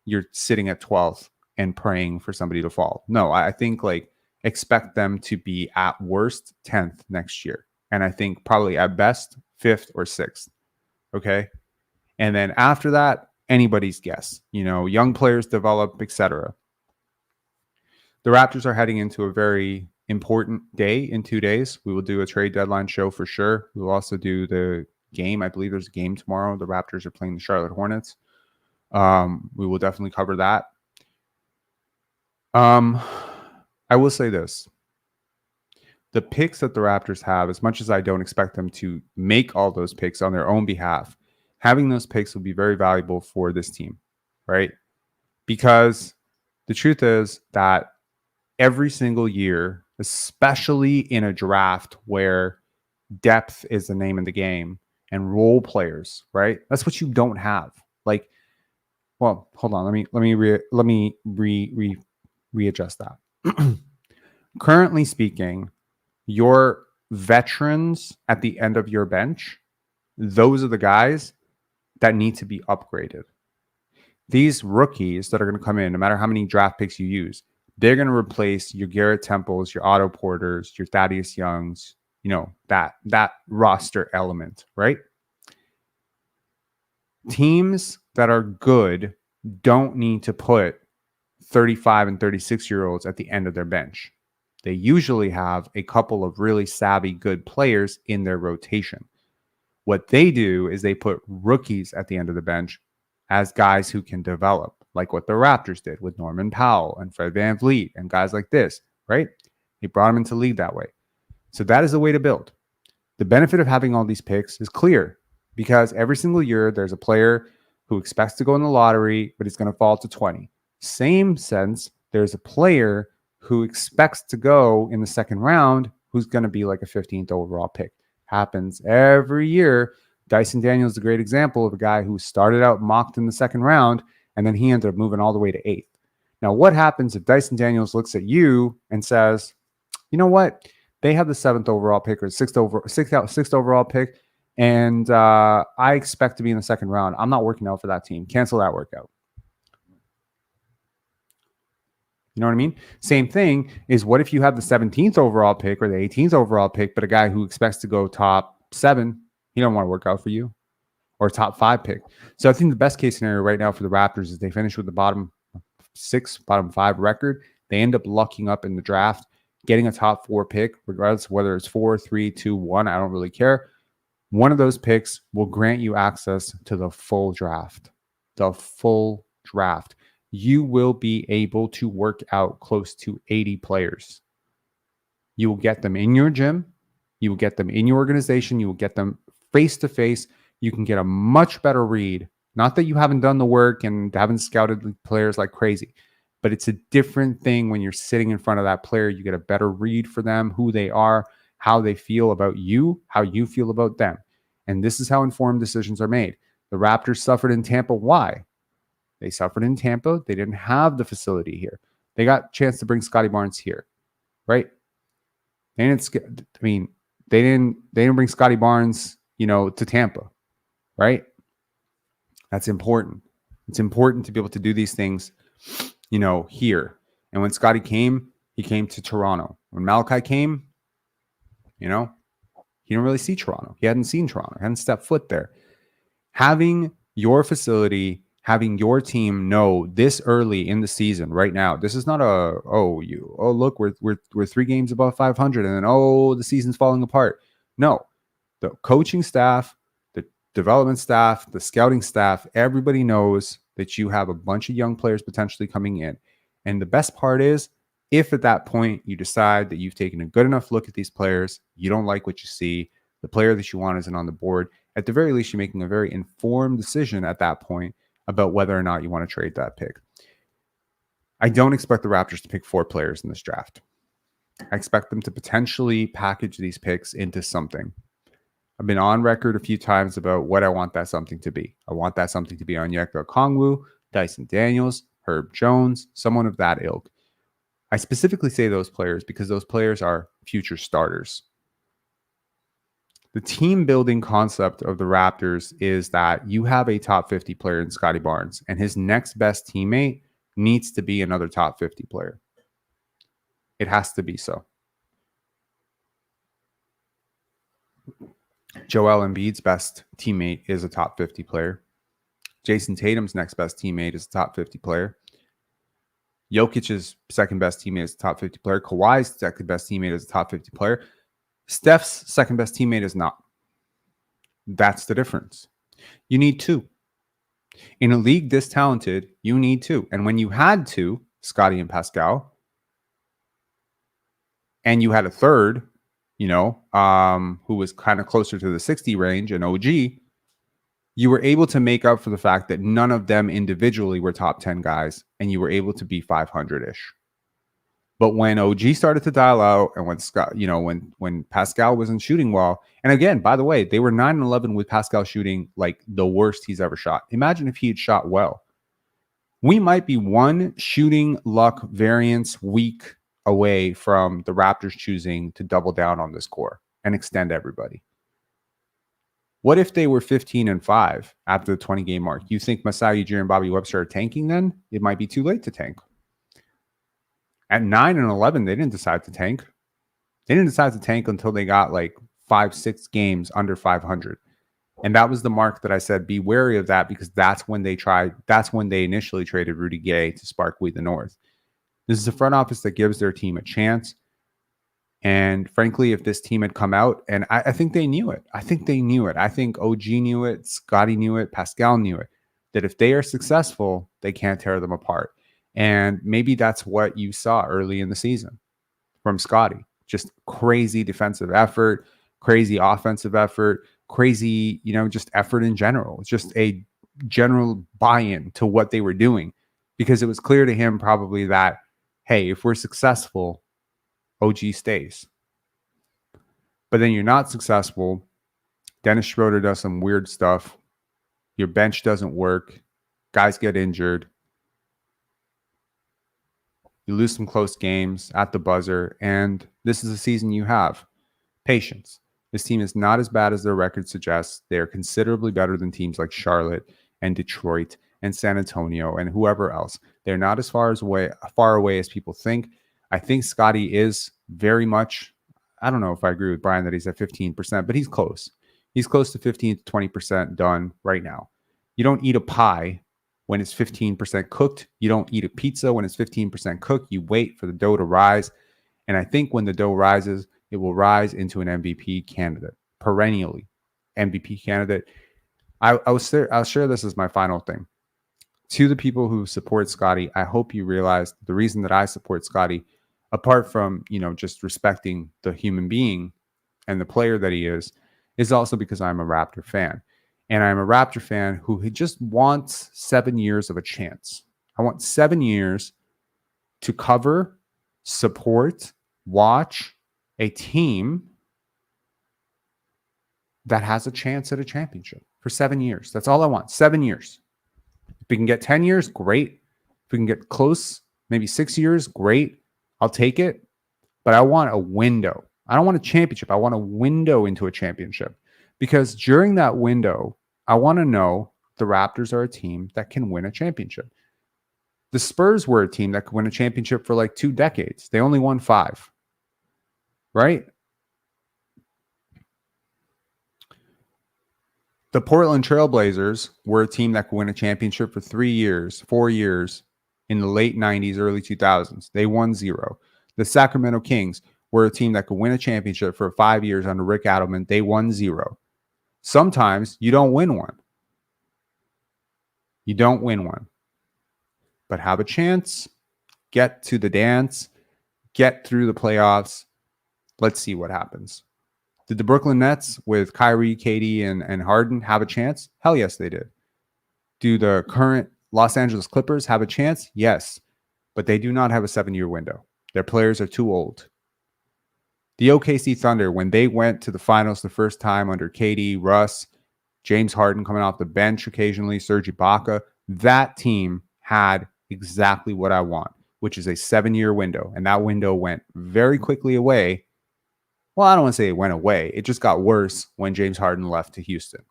Speaker 1: you're sitting at 12th and praying for somebody to fall. No, I think like expect them to be at worst 10th next year. And I think probably at best 5th or 6th. Okay. And then after that, anybody's guess. Young players develop, etc. The Raptors are heading into a very important day in 2 days. We will do a trade deadline show for sure. We will also do the game. I believe there's a game tomorrow. The Raptors are playing the Charlotte Hornets. We will definitely cover that. I will say this. The picks that the Raptors have, as much as I don't expect them to make all those picks on their own behalf, having those picks will be very valuable for this team, right? Because the truth is that every single year, especially in a draft where depth is the name of the game and role players, right? That's what you don't have. Like, well, hold on. Let me readjust that. Currently speaking, your veterans at the end of your bench those are the guys that need to be upgraded. These rookies that are going to come in, no matter how many draft picks you use, they're going to replace your Garrett Temples, your Otto Porters, your Thaddeus Youngs, that roster element, right? Teams that are good don't need to put 35 and 36-year-olds at the end of their bench. They usually have a couple of really savvy, good players in their rotation. What they do is they put rookies at the end of the bench as guys who can develop, like what the Raptors did with Norman Powell and Fred VanVleet and guys like this, right? He brought them into the league that way. So that is the way to build. The benefit of having all these picks is clear because every single year there's a player who expects to go in the lottery, but he's going to fall to 20. Same sense, there's a player who expects to go in the second round who's going to be like a 15th overall pick. Happens every year. Dyson Daniels is a great example of a guy who started out mocked in the second round, and then he ended up moving all the way to 8th. Now, what happens if Dyson Daniels looks at you and says, you know what? They have the 7th overall pick or sixth overall pick, and I expect to be in the second round. I'm not working out for that team. Cancel that workout. You know what I mean? Same thing is what if you have the 17th overall pick or the 18th overall pick, but a guy who expects to go top 7, he don't want to work out for you, or top 5 pick. So I think the best case scenario right now for the Raptors is they finish with the bottom 6, bottom 5 record. They end up lucking up in the draft, getting a top 4 pick, regardless of whether it's 4, 3, 2, 1. I don't really care. One of those picks will grant you access to the full draft. The full draft. You will be able to work out close to 80 players. You will get them in your gym. You will get them in your organization. You will get them face to face. You can get a much better read. Not that you haven't done the work and haven't scouted players like crazy, but it's a different thing when you're sitting in front of that player. You get a better read for them, who they are, how they feel about you, how you feel about them. And this is how informed decisions are made. The Raptors suffered in Tampa. Why? They suffered in Tampa. They didn't have the facility here. They got a chance to bring Scottie Barnes here, right? They didn't bring Scottie Barnes, to Tampa, right? That's important. It's important to be able to do these things, here. And when Scottie came, he came to Toronto. When Malachi came, he didn't really see Toronto. He hadn't seen Toronto, hadn't stepped foot there. Having your facility, having your team know this early in the season right now, this is not look, we're 3 games above 500 and then, the season's falling apart. No, the coaching staff, the development staff, the scouting staff, everybody knows that you have a bunch of young players potentially coming in. And the best part is, if at that point you decide that you've taken a good enough look at these players, you don't like what you see, the player that you want isn't on the board, at the very least, you're making a very informed decision at that point about whether or not you want to trade that pick. I don't expect the Raptors to pick 4 players in this draft. I expect them to potentially package these picks into something. I've been on record a few times about what I want that something to be. I want that something to be Onyeka Okongwu, Dyson Daniels, Herb Jones, someone of that ilk. I specifically say those players because those players are future starters. The team building concept of the Raptors is that you have a top 50 player in Scottie Barnes, and his next best teammate needs to be another top 50 player. It has to be so. Joel Embiid's best teammate is a top 50 player. Jason Tatum's next best teammate is a top 50 player. Jokic's second best teammate is a top 50 player. Kawhi's second best teammate is a top 50 player. Steph's second best teammate is not. That's the difference. You need 2. In a league this talented, you need 2. And when you had 2, Scottie and Pascal, and you had a third, who was kind of closer to the 60 range, an OG, you were able to make up for the fact that none of them individually were top 10 guys, and you were able to be 500-ish. But when OG started to dial out, and when Scott, when Pascal wasn't shooting well, and again, by the way, they were 9-11 with Pascal shooting like the worst he's ever shot. Imagine if he had shot well. We might be one shooting luck variance week away from the Raptors choosing to double down on this core and extend everybody. What if they were 15-5 after the 20-game mark? You think Masai Ujiri and Bobby Webster are tanking then? It might be too late to tank. At 9-11, they didn't decide to tank. They didn't decide to tank until they got like 5-6 games under 500. And that was the mark that I said, be wary of that, because that's when they initially traded Rudy Gay to spark We the North. This is a front office that gives their team a chance. And frankly, if this team had come out, and I think they knew it. I think OG knew it. Scottie knew it. Pascal knew it. That if they are successful, they can't tear them apart. And maybe that's what you saw early in the season from Scottie. Just crazy defensive effort, crazy offensive effort, crazy, just effort in general. It's just a general buy-in to what they were doing, because it was clear to him probably that, hey, if we're successful, OG stays. But then you're not successful. Dennis Schroeder does some weird stuff. Your bench doesn't work. Guys get injured. You lose some close games at the buzzer, and this is a season you have. Patience. This team is not as bad as their record suggests. They are considerably better than teams like Charlotte and Detroit and San Antonio and whoever else. They're not as far away as people think. I think Scottie is very much, I don't know if I agree with Brian that he's at 15%, but he's close. He's close to 15 to 20% done right now. You don't eat a pie when it's 15% cooked. You don't eat a pizza when it's 15% cooked. You wait for the dough to rise. And I think when the dough rises, it will rise into an MVP candidate, perennially MVP candidate. I'll share this as my final thing. To the people who support Scottie, I hope you realize the reason that I support Scottie, apart from, just respecting the human being and the player that he is also because I'm a Raptor fan. And I'm a Raptor fan who just wants 7 years of a chance. I want 7 years to cover, support, watch a team that has a chance at a championship for 7 years. That's all I want. 7 years. If we can get 10 years, great. If we can get close, maybe 6 years, great. I'll take it. But I want a window. I don't want a championship. I want a window into a championship. Because during that window, I want to know the Raptors are a team that can win a championship. The Spurs were a team that could win a championship for like 2 decades. They only won 5. Right? The Portland Trailblazers were a team that could win a championship for 3 years, 4 years in the late 90s, early 2000s. They won 0. The Sacramento Kings were a team that could win a championship for 5 years under Rick Adelman. They won 0. Sometimes you don't win one. You don't win one. But have a chance, get to the dance, get through the playoffs. Let's see what happens. Did the Brooklyn Nets with Kyrie, KD, and Harden have a chance? Hell yes, they did. Do the current Los Angeles Clippers have a chance? Yes. But they do not have a 7-year window. Their players are too old. The OKC Thunder, when they went to the finals the first time under KD, Russ, James Harden coming off the bench occasionally, Serge Ibaka, that team had exactly what I want, which is a 7-year window. And that window went very quickly away. Well, I don't want to say it went away. It just got worse when James Harden left to Houston.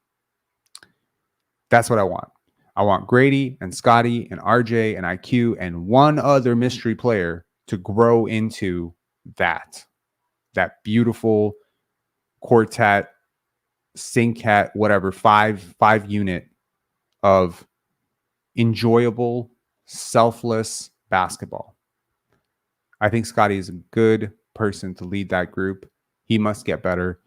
Speaker 1: That's what I want. I want Grady and Scottie and RJ and IQ and one other mystery player to grow into that beautiful quartet, synchet, whatever, five unit of enjoyable, selfless basketball. I think Scottie is a good person to lead that group. He must get better.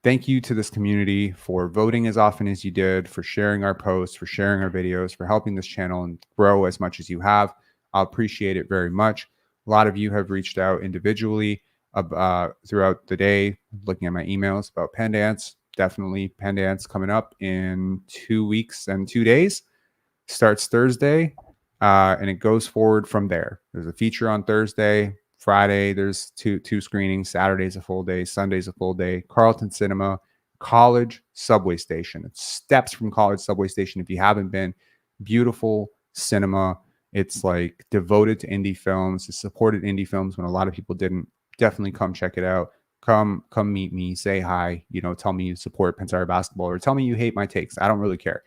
Speaker 1: Thank you to this community for voting as often as you did, for sharing our posts, for sharing our videos, for helping this channel and grow as much as you have. I appreciate it very much. A lot of you have reached out individually throughout the day, looking at my emails about Penance. Definitely Penance coming up in 2 weeks and 2 days. Starts Thursday, and it goes forward from there. There's a feature on Thursday. Friday, there's two screenings. Saturday's a full day. Sunday's a full day. Carlton Cinema, College Subway Station. It's steps from College Subway Station. If you haven't been, beautiful cinema. It's like devoted to indie films. It supported indie films when a lot of people didn't. Definitely come check it out. come meet me, say hi, tell me you support Pensari basketball, or tell me you hate my takes. I don't really care.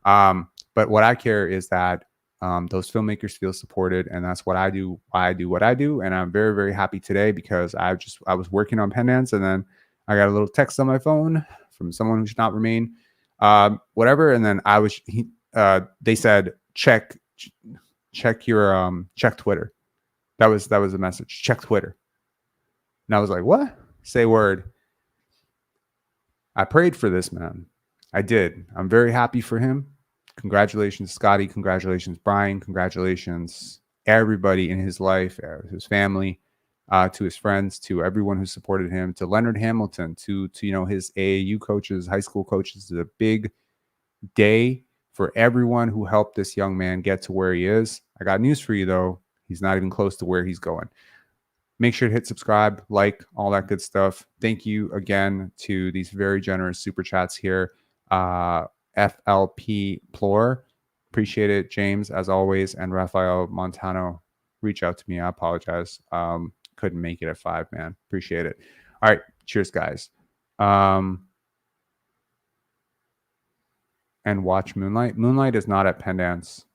Speaker 1: But what I care is that those filmmakers feel supported, and that's what I do. Why I do what I do, and I'm very, very happy today because I was working on Penance, and then I got a little text on my phone from someone who should not remain, whatever. And then they said check your check Twitter. That was the message. Check Twitter, and I was like, what? Say word. I prayed for this man. I did. I'm very happy for him. Congratulations, Scottie. Congratulations, Brian. Congratulations, everybody in his life, his family, to his friends, to everyone who supported him, to Leonard Hamilton, to his AAU coaches, high school coaches. It's a big day for everyone who helped this young man get to where he is. I got news for you, though. He's not even close to where he's going. Make sure to hit subscribe, like, all that good stuff. Thank you again to these very generous super chats here. FLP Plore, appreciate it. James, as always, and Rafael Montano, reach out to me. I apologize. Couldn't make it at 5, man. Appreciate it. All right. Cheers, guys. And watch Moonlight. Moonlight is not at Pendance.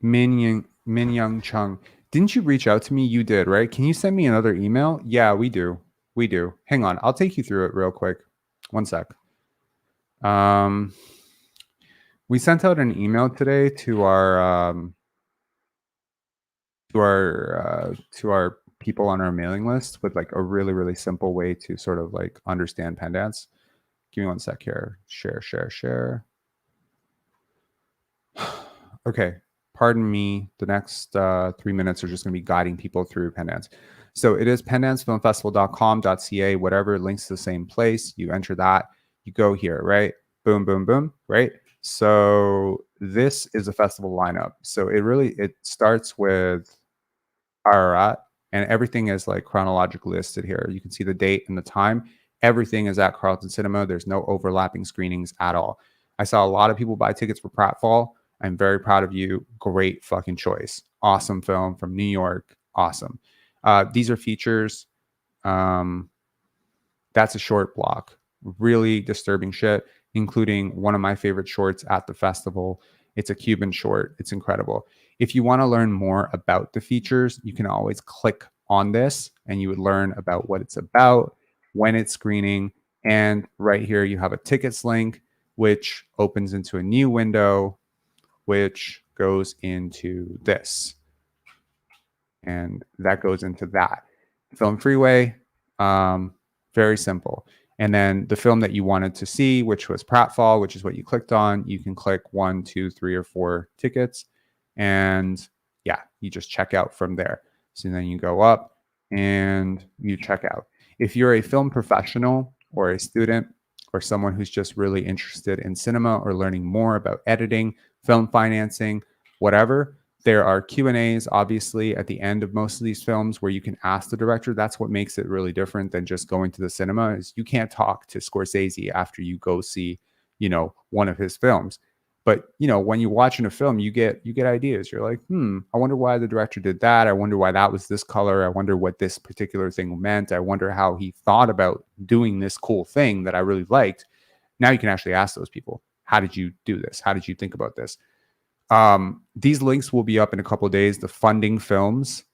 Speaker 1: Min Young Chung, didn't you reach out to me? You did, right? Can you send me another email? Yeah, we do. Hang on, I'll take you through it real quick. One sec. We sent out an email today to our people on our mailing list with like a really, really simple way to sort of like understand Pendance. Give me one sec here. Share. Okay. Pardon me, the next 3 minutes are just going to be guiding people through Pendance. So it is pendancefilmfestival.com.ca, whatever, links to the same place. You enter that, you go here, right? Boom, boom, boom, right? So this is a festival lineup. So it starts with Ararat, and everything is like chronologically listed here. You can see the date and the time. Everything is at Carlton Cinema. There's no overlapping screenings at all. I saw a lot of people buy tickets for Pratfall. I'm very proud of you. Great fucking choice. Awesome film from New York. Awesome. These are features. That's a short block. Really disturbing shit, including one of my favorite shorts at the festival. It's a Cuban short. It's incredible. If you want to learn more about the features, you can always click on this and you would learn about what it's about, when it's screening. And right here, you have a tickets link, which opens into a new window, which goes into this. And that goes into that. Film Freeway, very simple. And then the film that you wanted to see, which was Pratfall, which is what you clicked on, you can click 1, 2, 3, or 4 tickets. And yeah, you just check out from there. So then you go up and you check out. If you're a film professional or a student or someone who's just really interested in cinema or learning more about editing, film financing, whatever, there are Q&As, obviously, at the end of most of these films where you can ask the director. That's what makes it really different than just going to the cinema, is you can't talk to Scorsese after you go see, one of his films. But, when you're watching a film, you get ideas. You're like, I wonder why the director did that. I wonder why that was this color. I wonder what this particular thing meant. I wonder how he thought about doing this cool thing that I really liked. Now you can actually ask those people, how did you do this? How did you think about this? These links will be up in a couple of days. The funding films.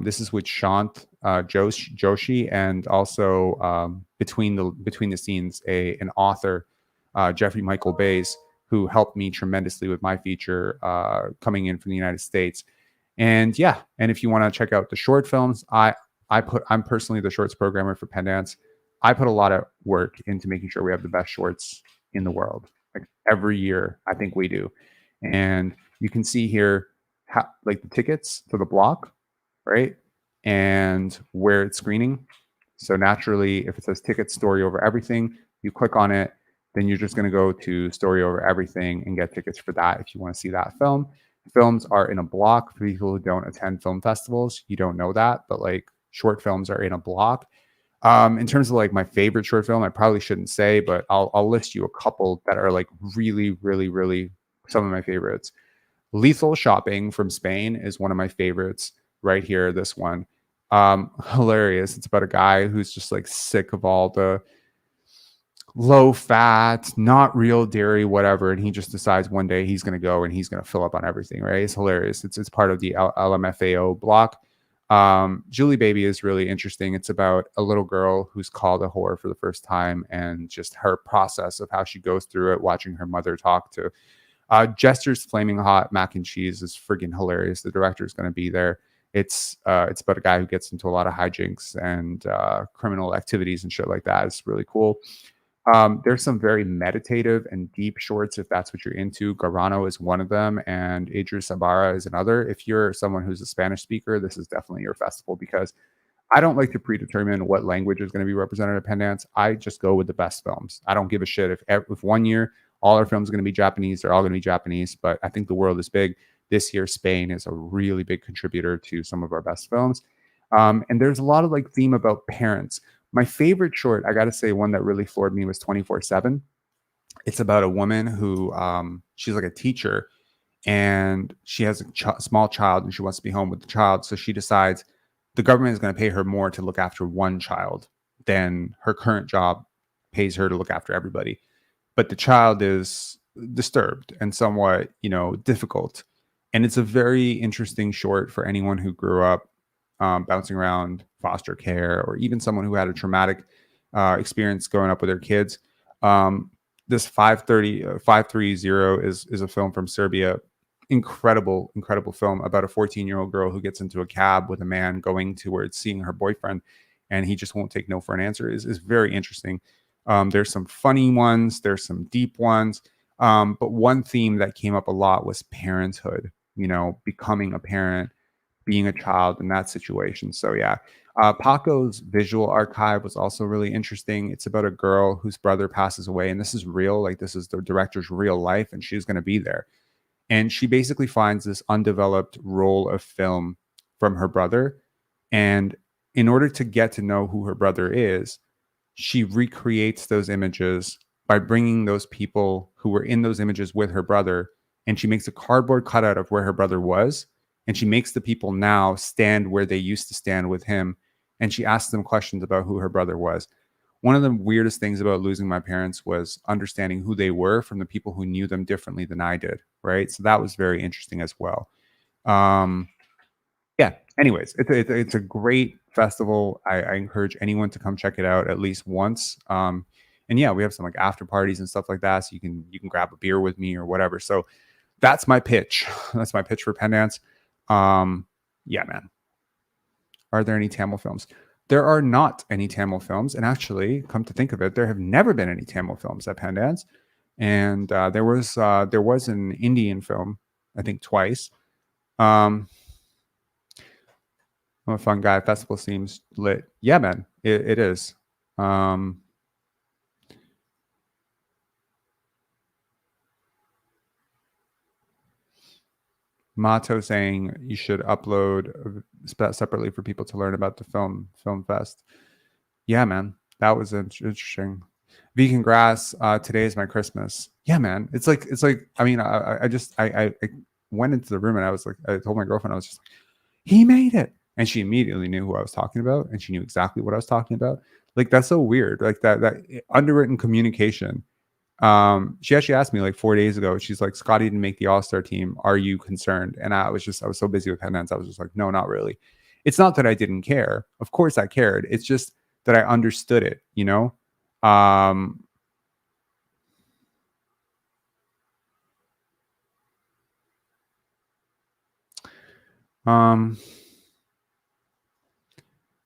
Speaker 1: This is with Shant Joshi, and also between the scenes, an author, Jeffrey Michael Bays, who helped me tremendously with my feature coming in from the United States. And yeah, and if you want to check out the short films, I'm personally the shorts programmer for Pendance. I put a lot of work into making sure we have the best shorts in the world. Like every year, I think we do. And you can see here how, like, the tickets for the block, right? And where it's screening. So naturally, if it says ticket story over everything, you click on it, then you're just going to go to story over everything and get tickets for that if you want to see that film. Films are in a block. For people who don't attend film festivals, you don't know that, but like short films are in a block. In terms of like my favorite short film, I probably shouldn't say, but I'll list you a couple that are like really, really, really some of my favorites. Lethal Shopping from Spain is one of my favorites right here. This one, hilarious. It's about a guy who's just like sick of all the low fat, not real dairy, whatever, and he just decides one day he's going to go and he's going to fill up on everything. Right? It's hilarious. It's part of the LMFAO block. Julie Baby is really interesting. It's about a little girl who's called a whore for the first time and just her process of how she goes through it, watching her mother talk to Jester's Flaming Hot Mac and Cheese is friggin' hilarious. The director is going to be there. It's about a guy who gets into a lot of hijinks and criminal activities and shit like that. It's really cool. There's some very meditative and deep shorts if that's what you're into. Garano is one of them, and Idris Sabara is another. If you're someone who's a Spanish speaker, this is definitely your festival because I don't like to predetermine what language is going to be represented at Penance. I just go with the best films. I don't give a shit if one year all our films are going to be Japanese, they're all going to be Japanese. But I think the world is big. This year, Spain is a really big contributor to some of our best films. And there's a lot of like theme about parents. My favorite short, I got to say, one that really floored me was 24/7. It's about a woman who she's like a teacher and she has a small child and she wants to be home with the child. So she decides the government is going to pay her more to look after one child than her current job pays her to look after everybody. But the child is disturbed and somewhat, difficult. And it's a very interesting short for anyone who grew up bouncing around foster care or even someone who had a traumatic experience growing up with their kids. This 530 is a film from Serbia. Incredible film about a 14-year-old girl who gets into a cab with a man going towards seeing her boyfriend, and he just won't take no for an answer. Is very interesting. There's some funny ones, there's some deep ones, but one theme that came up a lot was parenthood. Becoming a parent, being a child in that situation. So yeah, Paco's visual archive was also really interesting. It's about a girl whose brother passes away, and this is real. Like this is the director's real life, and she's going to be there. And she basically finds this undeveloped roll of film from her brother. And in order to get to know who her brother is, she recreates those images by bringing those people who were in those images with her brother. And she makes a cardboard cutout of where her brother was. And she makes the people now stand where they used to stand with him. And she asks them questions about who her brother was. One of the weirdest things about losing my parents was understanding who they were from the people who knew them differently than I did. Right. So that was very interesting as well. Yeah. Anyways, it's a great festival. I encourage anyone to come check it out at least once. And yeah, we have some like after parties and stuff like that. So you can grab a beer with me or whatever. So that's my pitch. That's my pitch for Penance. Yeah, man. Are there any Tamil films? There are not any Tamil films. And actually, come to think of it, there have never been any Tamil films at Pendance. And there was an Indian film, I think twice. I'm a fun guy. Festival seems lit. Yeah, man, it is. Mato saying you should upload separately for people to learn about the film fest. Yeah, man, that was interesting. Vegan Grass, today is my Christmas. Yeah, man, it's like I mean, I went into the room and I was like, I told my girlfriend, I was just like, he made it, and she immediately knew who I was talking about, and she knew exactly what I was talking about. Like that's so weird, like that underwritten communication. She actually asked me like 4 days ago. She's like, Scottie didn't make the All-Star team. Are you concerned? And I was so busy with Penance. I was just like, no, not really. It's not that I didn't care. Of course I cared. It's just that I understood it, I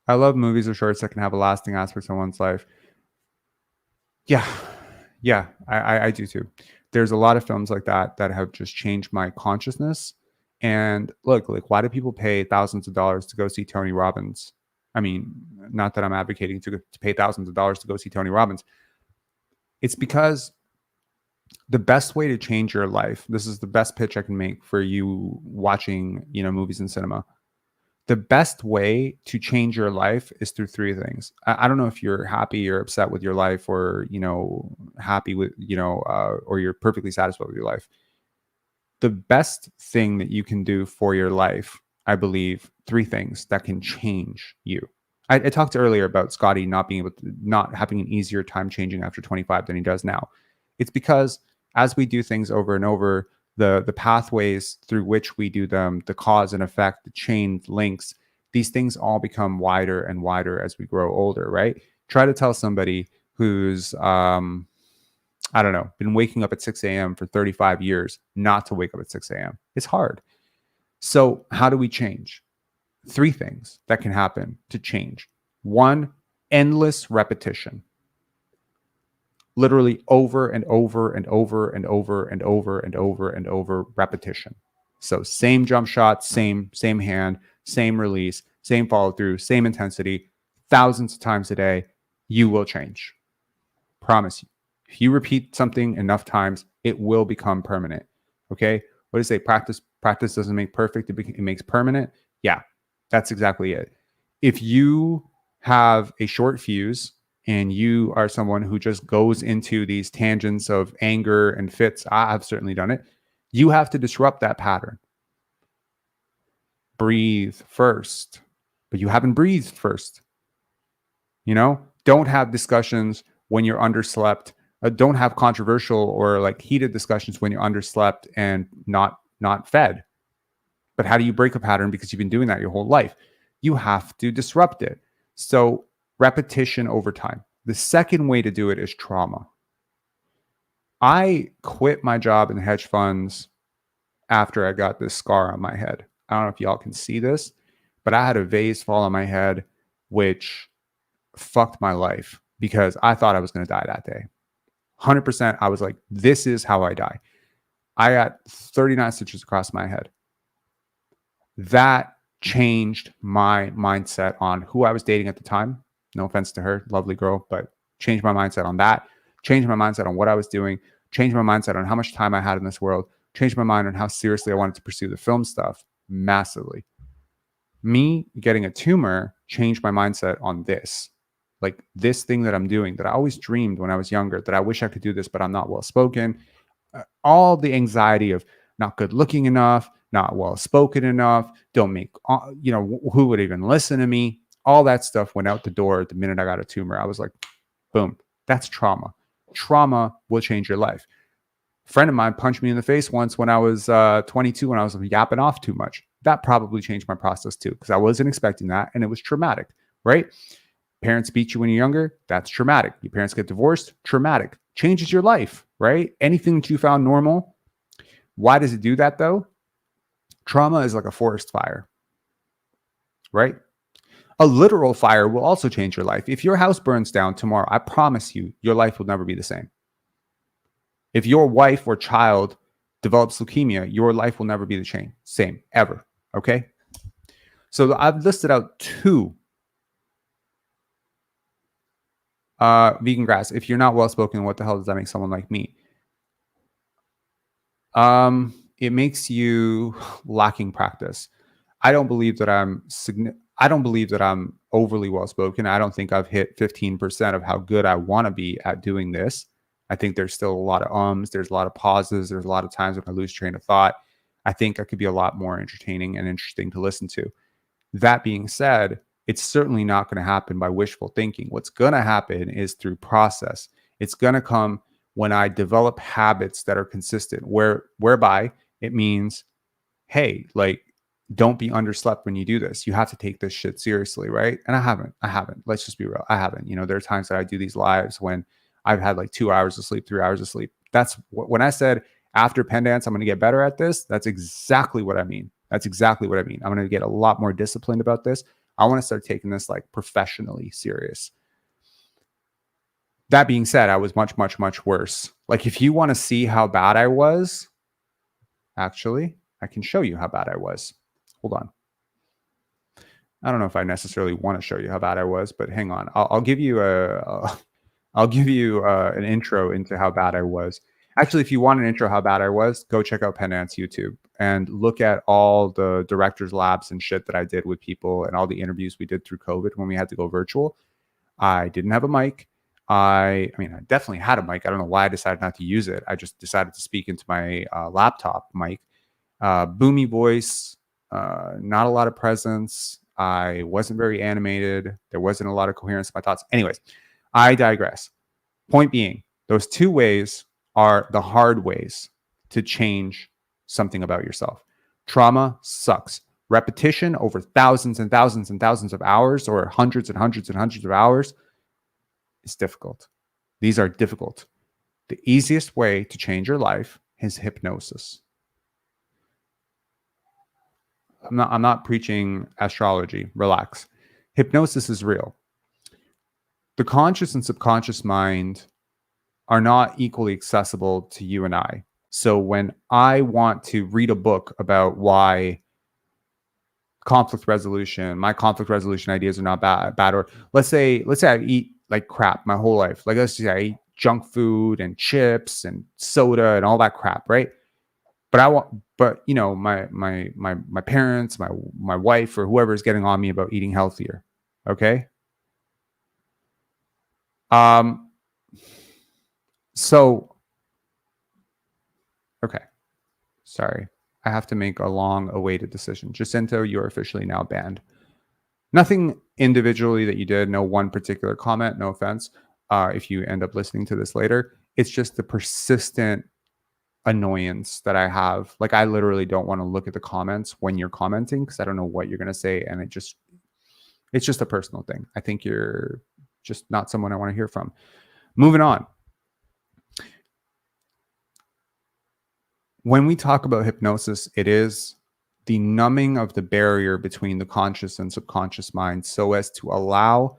Speaker 1: love movies or shorts that can have a lasting aspect on one's life. Yeah, I do too. There's a lot of films like that have just changed my consciousness. And look, like, why do people pay thousands of dollars to go see Tony Robbins? I mean, not that I'm advocating to pay thousands of dollars to go see Tony Robbins. It's because the best way to change your life, this is the best pitch I can make for you watching, movies in cinema. The best way to change your life is through three things. I don't know if you're happy or upset with your life, or happy with or you're perfectly satisfied with your life. the best thing that you can do for your life, I believe, 3 things that can change you. I talked earlier about Scottie not having an easier time changing after 25 than he does now. It's because as we do things over and over, the pathways through which we do them, the cause and effect, the chain links, these things all become wider and wider as we grow older, right? Try to tell somebody who's I don't know, been waking up at 6 a.m. for 35 years not to wake up at 6 a.m. It's hard. So how do we change? 3 things that can happen to change. 1, endless repetition. Literally over and over and over and over and over and over and over repetition. So same jump shot, same hand, same release, same follow through, same intensity, thousands of times a day, you will change. Promise you. If you repeat something enough times, it will become permanent. Okay? What do they say? Practice doesn't make perfect, it makes permanent. Yeah, that's exactly it. If you have a short fuse and you are someone who just goes into these tangents of anger and fits, I've certainly done it, you have to disrupt that pattern. Breathe first, but you haven't breathed first. You know, don't have discussions when you're underslept. Don't have controversial or like heated discussions when you're underslept and not fed. But how do you break a pattern because you've been doing that your whole life? You have to disrupt it. So repetition over time. The second way to do it is trauma. I quit my job in hedge funds after I got this scar on my head. I don't know if y'all can see this, but I had a vase fall on my head, which fucked my life because I thought I was going to die that day. 100%. I was like, this is how I die. I got 39 stitches across my head. That changed my mindset on who I was dating at the time. No offense to her, lovely girl, but changed my mindset on that. Changed my mindset on what I was doing. Changed my mindset on how much time I had in this world. Changed my mind on how seriously I wanted to pursue the film stuff massively. Me getting a tumor changed my mindset on this. Like this thing that I'm doing that I always dreamed when I was younger that I wish I could do this, but I'm not well spoken. All the anxiety of not good looking enough, not well spoken enough, don't make, who would even listen to me? All that stuff went out the door the minute I got a tumor. I was like, boom, that's trauma. Trauma will change your life. A friend of mine punched me in the face once when I was 22 when I was yapping off too much. That probably changed my process too because I wasn't expecting that and it was traumatic, right? Parents beat you when you're younger, that's traumatic. Your parents get divorced, traumatic. Changes your life, right? Anything that you found normal. Why does it do that though? Trauma is like a forest fire, right? A literal fire will also change your life. If your house burns down tomorrow, I promise you, your life will never be the same. If your wife or child develops leukemia, your life will never be the same, ever, okay? So I've listed out 2 vegan grass. If you're not well-spoken, what the hell does that make someone like me? It makes you lacking practice. I don't believe that I'm overly well-spoken. I don't think I've hit 15% of how good I want to be at doing this. I think there's still a lot of ums. There's a lot of pauses. There's a lot of times when I lose train of thought. I think I could be a lot more entertaining and interesting to listen to. That being said, it's certainly not going to happen by wishful thinking. What's going to happen is through process. It's going to come when I develop habits that are consistent, whereby it means, hey, like, don't be underslept when you do this. You have to take this shit seriously, right? And I haven't. Let's just be real. I haven't. There are times that I do these lives when I've had like 2 hours of sleep, 3 hours of sleep. That's when I said after Penance, I'm going to get better at this. That's exactly what I mean. I'm going to get a lot more disciplined about this. I want to start taking this like professionally serious. That being said, I was much, much, much worse. Like if you want to see how bad I was, actually, I can show you how bad I was. Hold on. I don't know if I necessarily want to show you how bad I was, but hang on. I'll give you an intro into how bad I was. Actually, if you want an intro how bad I was, go check out Penance YouTube and look at all the director's labs and shit that I did with people and all the interviews we did through COVID when we had to go virtual. I didn't have a mic. I mean, I definitely had a mic. I don't know why I decided not to use it. I just decided to speak into my laptop mic. boomy voice, not a lot of presence. I wasn't very animated. There wasn't a lot of coherence in my thoughts. Anyways, I digress. Point being, those two ways are the hard ways to change something about yourself. Trauma sucks. Repetition over thousands and thousands and thousands of hours, or hundreds and hundreds and hundreds of hours, is difficult. These are difficult. The easiest way to change your life is hypnosis. I'm not preaching astrology. Relax. Hypnosis is real. The conscious and subconscious mind are not equally accessible to you and I. So when I want to read a book about why conflict resolution, my conflict resolution ideas are not bad, or let's say I eat like crap my whole life. Like let's say I eat junk food and chips and soda and all that crap, right? But you know, my parents, my wife, or whoever is getting on me about eating healthier. Okay. So, okay. Sorry. I have to make a long awaited decision. Jacinto, you're officially now banned. Nothing individually that you did, no one particular comment, no offense. If you end up listening to this later, it's just the persistent annoyance that I have. Like, I literally don't want to look at the comments when you're commenting because I don't know what you're going to say. And it's just a personal thing. I think you're just not someone I want to hear from. Moving on. When we talk about hypnosis, it is the numbing of the barrier between the conscious and subconscious mind so as to allow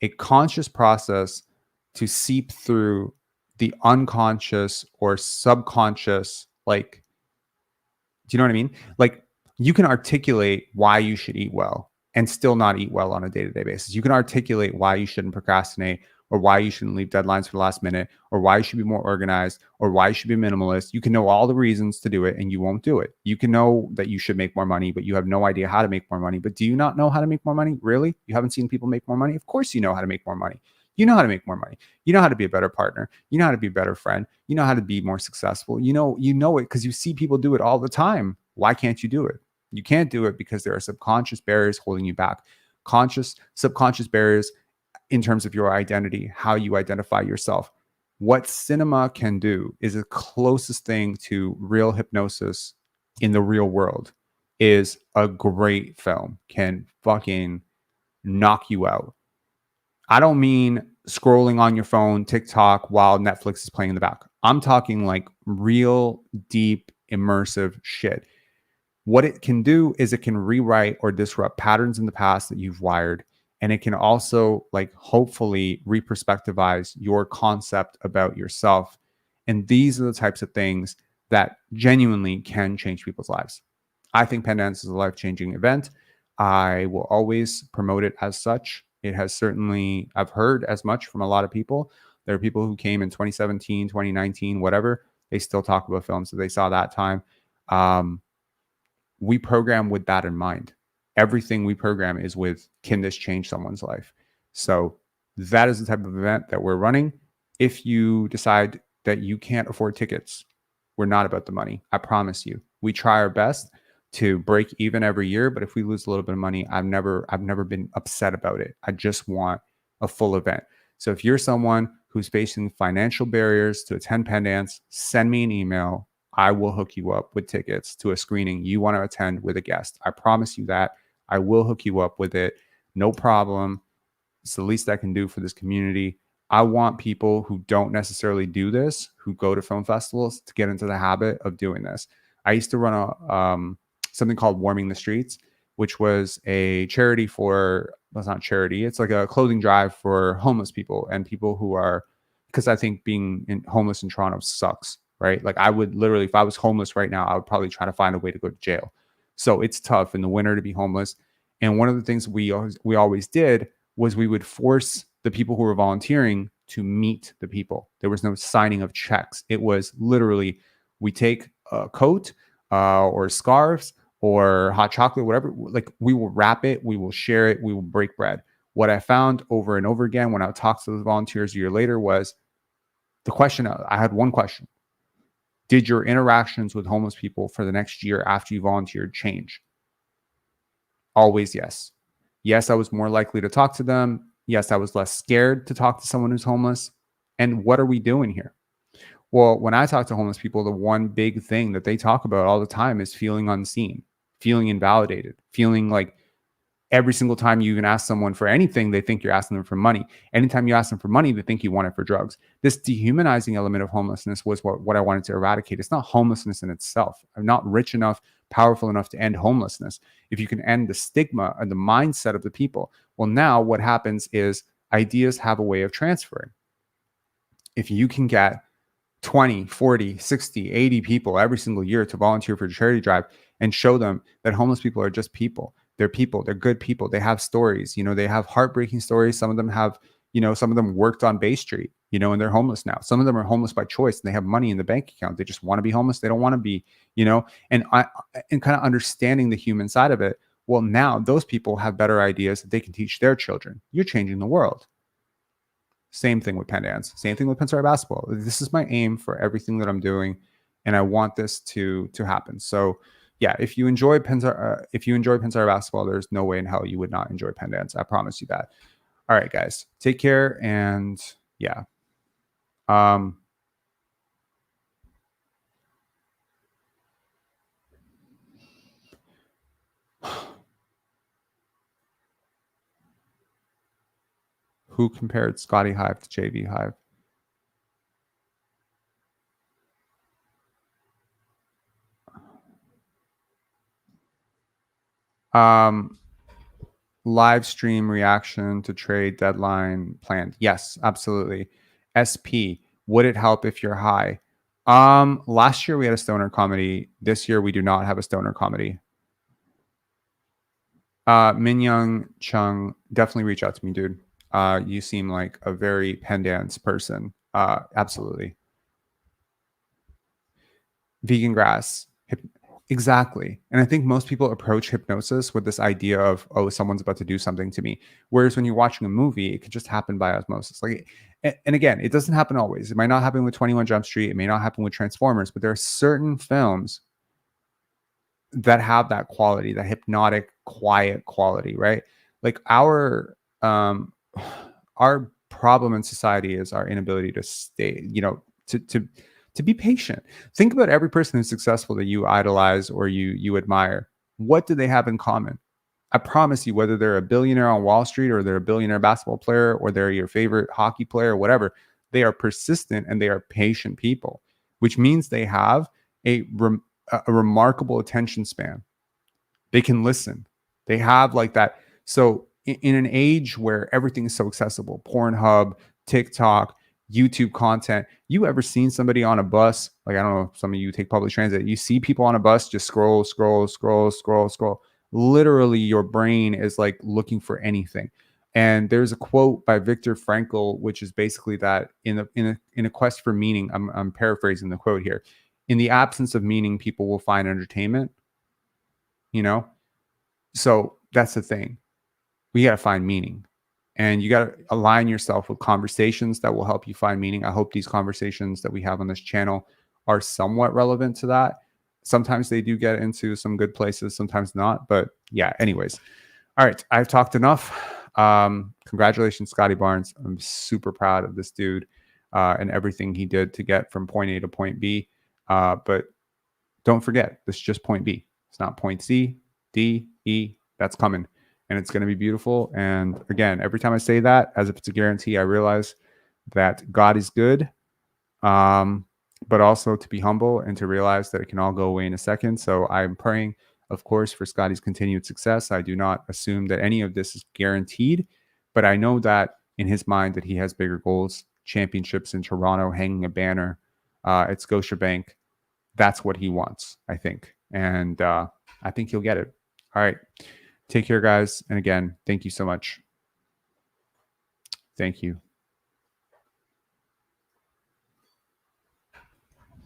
Speaker 1: a conscious process to seep through the unconscious or subconscious. Like, do you know what I mean? Like, you can articulate why you should eat well and still not eat well on a day-to-day basis. You can articulate why you shouldn't procrastinate, or why you shouldn't leave deadlines for the last minute, or why you should be more organized, or why you should be minimalist. You can know all the reasons to do it and you won't do it. You can know that you should make more money, but you have no idea how to make more money. But do you not know how to make more money? Really? You haven't seen people make more money? Of course you know how to make more money. You know how to make more money. You know how to be a better partner. You know how to be a better friend. You know how to be more successful. You know it because you see people do it all the time. Why can't you do it? You can't do it because there are subconscious barriers holding you back. Conscious, subconscious barriers in terms of your identity, how you identify yourself. What cinema can do is the closest thing to real hypnosis in the real world. Is a great film, can fucking knock you out. I don't mean scrolling on your phone, TikTok, while Netflix is playing in the back. I'm talking like real, deep, immersive shit. What it can do is it can rewrite or disrupt patterns in the past that you've wired. And it can also, like, hopefully reperspectivize your concept about yourself. And these are the types of things that genuinely can change people's lives. I think Penance is a life-changing event. I will always promote it as such. It has certainly, I've heard as much from a lot of people. There are people who came in 2017, 2019, whatever. They still talk about films that they saw that time. We program with that in mind. Everything we program is with, can this change someone's life? So that is the type of event that we're running. If you decide that you can't afford tickets, we're not about the money. I promise you. We try our best to break even every year, but if we lose a little bit of money, I've never been upset about it. I just want a full event. So if you're someone who's facing financial barriers to attend Penance, send me an email. I will hook you up with tickets to a screening you want to attend with a guest. I promise you that. I will hook you up with it. No problem. It's the least I can do for this community. I want people who don't necessarily do this, who go to film festivals, to get into the habit of doing this. I used to run a something called Warming the Streets, which was a charity for, well, it's not charity, it's like a clothing drive for homeless people and people who are, because I think being homeless in Toronto sucks, right? Like, I would literally, if I was homeless right now, I would probably try to find a way to go to jail. So it's tough in the winter to be homeless. And one of the things we always did was we would force the people who were volunteering to meet the people. There was no signing of checks. It was literally, we take a coat or scarves or hot chocolate, whatever. Like, we will wrap it, we will share it, we will break bread. What I found over and over again when I would talk to the volunteers a year later was the question. I had one question. Did your interactions with homeless people for the next year after you volunteered change? Always yes. Yes, I was more likely to talk to them. Yes, I was less scared to talk to someone who's homeless. And what are we doing here? Well, when I talk to homeless people, the one big thing that they talk about all the time is feeling unseen, feeling invalidated, feeling like every single time you can ask someone for anything, they think you're asking them for money. Anytime you ask them for money, they think you want it for drugs. This dehumanizing element of homelessness was what I wanted to eradicate. It's not homelessness in itself. I'm not rich enough, powerful enough to end homelessness. If you can end the stigma and the mindset of the people, well, now what happens is ideas have a way of transferring. If you can get 20, 40, 60, 80 people every single year to volunteer for a charity drive and show them that homeless people are just people. They're people. They're good people. They have stories. They have heartbreaking stories. Some of them have, some of them worked on Bay Street, and they're homeless now. Some of them are homeless by choice and they have money in the bank account. They just want to be homeless. They don't want to be, and kind of understanding the human side of it. Well, now those people have better ideas that they can teach their children. You're changing the world. Same thing with Penance. Same thing with Pensar basketball. This is my aim for everything that I'm doing, and I want this to happen. So, yeah, if you enjoy Pensar basketball, there's no way in hell you would not enjoy Penance. I promise you that. All right, guys, take care, and yeah. Who compared Scottie Hive to JV Hive? Live stream reaction to trade deadline planned. Yes, absolutely. SP, would it help if you're high? Last year we had a stoner comedy. This year we do not have a stoner comedy. Min Young Chung, definitely reach out to me, dude. You seem like a very Pendance person. Absolutely. Vegan grass. Exactly. And I think most people approach hypnosis with this idea of, oh, someone's about to do something to me. Whereas when you're watching a movie, it could just happen by osmosis. And again, it doesn't happen always. It might not happen with 21 Jump Street. It may not happen with Transformers, but there are certain films that have that quality, that hypnotic, quiet quality, right? Like our problem in society is our inability to stay, to be patient. Think about every person who's successful that you idolize or you admire. What do they have in common? I promise you, whether they're a billionaire on Wall Street or they're a billionaire basketball player or they're your favorite hockey player or whatever, they are persistent and they are patient people, which means they have a remarkable attention span. They can listen. They have like that. So in an age where everything is so accessible, Pornhub, TikTok, YouTube content, you ever seen somebody on a bus? Like, I don't know if some of you take public transit. You see people on a bus just scroll. Literally, your brain is like looking for anything. And there's a quote by Viktor Frankl, which is basically that in a quest for meaning, I'm paraphrasing the quote here. In the absence of meaning, people will find entertainment. So that's the thing. We got to find meaning. And you got to align yourself with conversations that will help you find meaning. I hope these conversations that we have on this channel are somewhat relevant to that. Sometimes they do get into some good places, sometimes not. But yeah, anyways. All right, I've talked enough. Congratulations, Scottie Barnes. I'm super proud of this dude and everything he did to get from point A to point B. But don't forget, this is just point B. It's not point C, D, E. That's coming. And it's going to be beautiful. And again, every time I say that, as if it's a guarantee, I realize that God is good, but also to be humble and to realize that it can all go away in a second. So I'm praying, of course, for Scottie's continued success. I do not assume that any of this is guaranteed, but I know that in his mind that he has bigger goals, championships in Toronto, hanging a banner at Scotiabank. That's what he wants, I think. And I think he'll get it. All right. Take care, guys. And again, thank you so much. Thank you.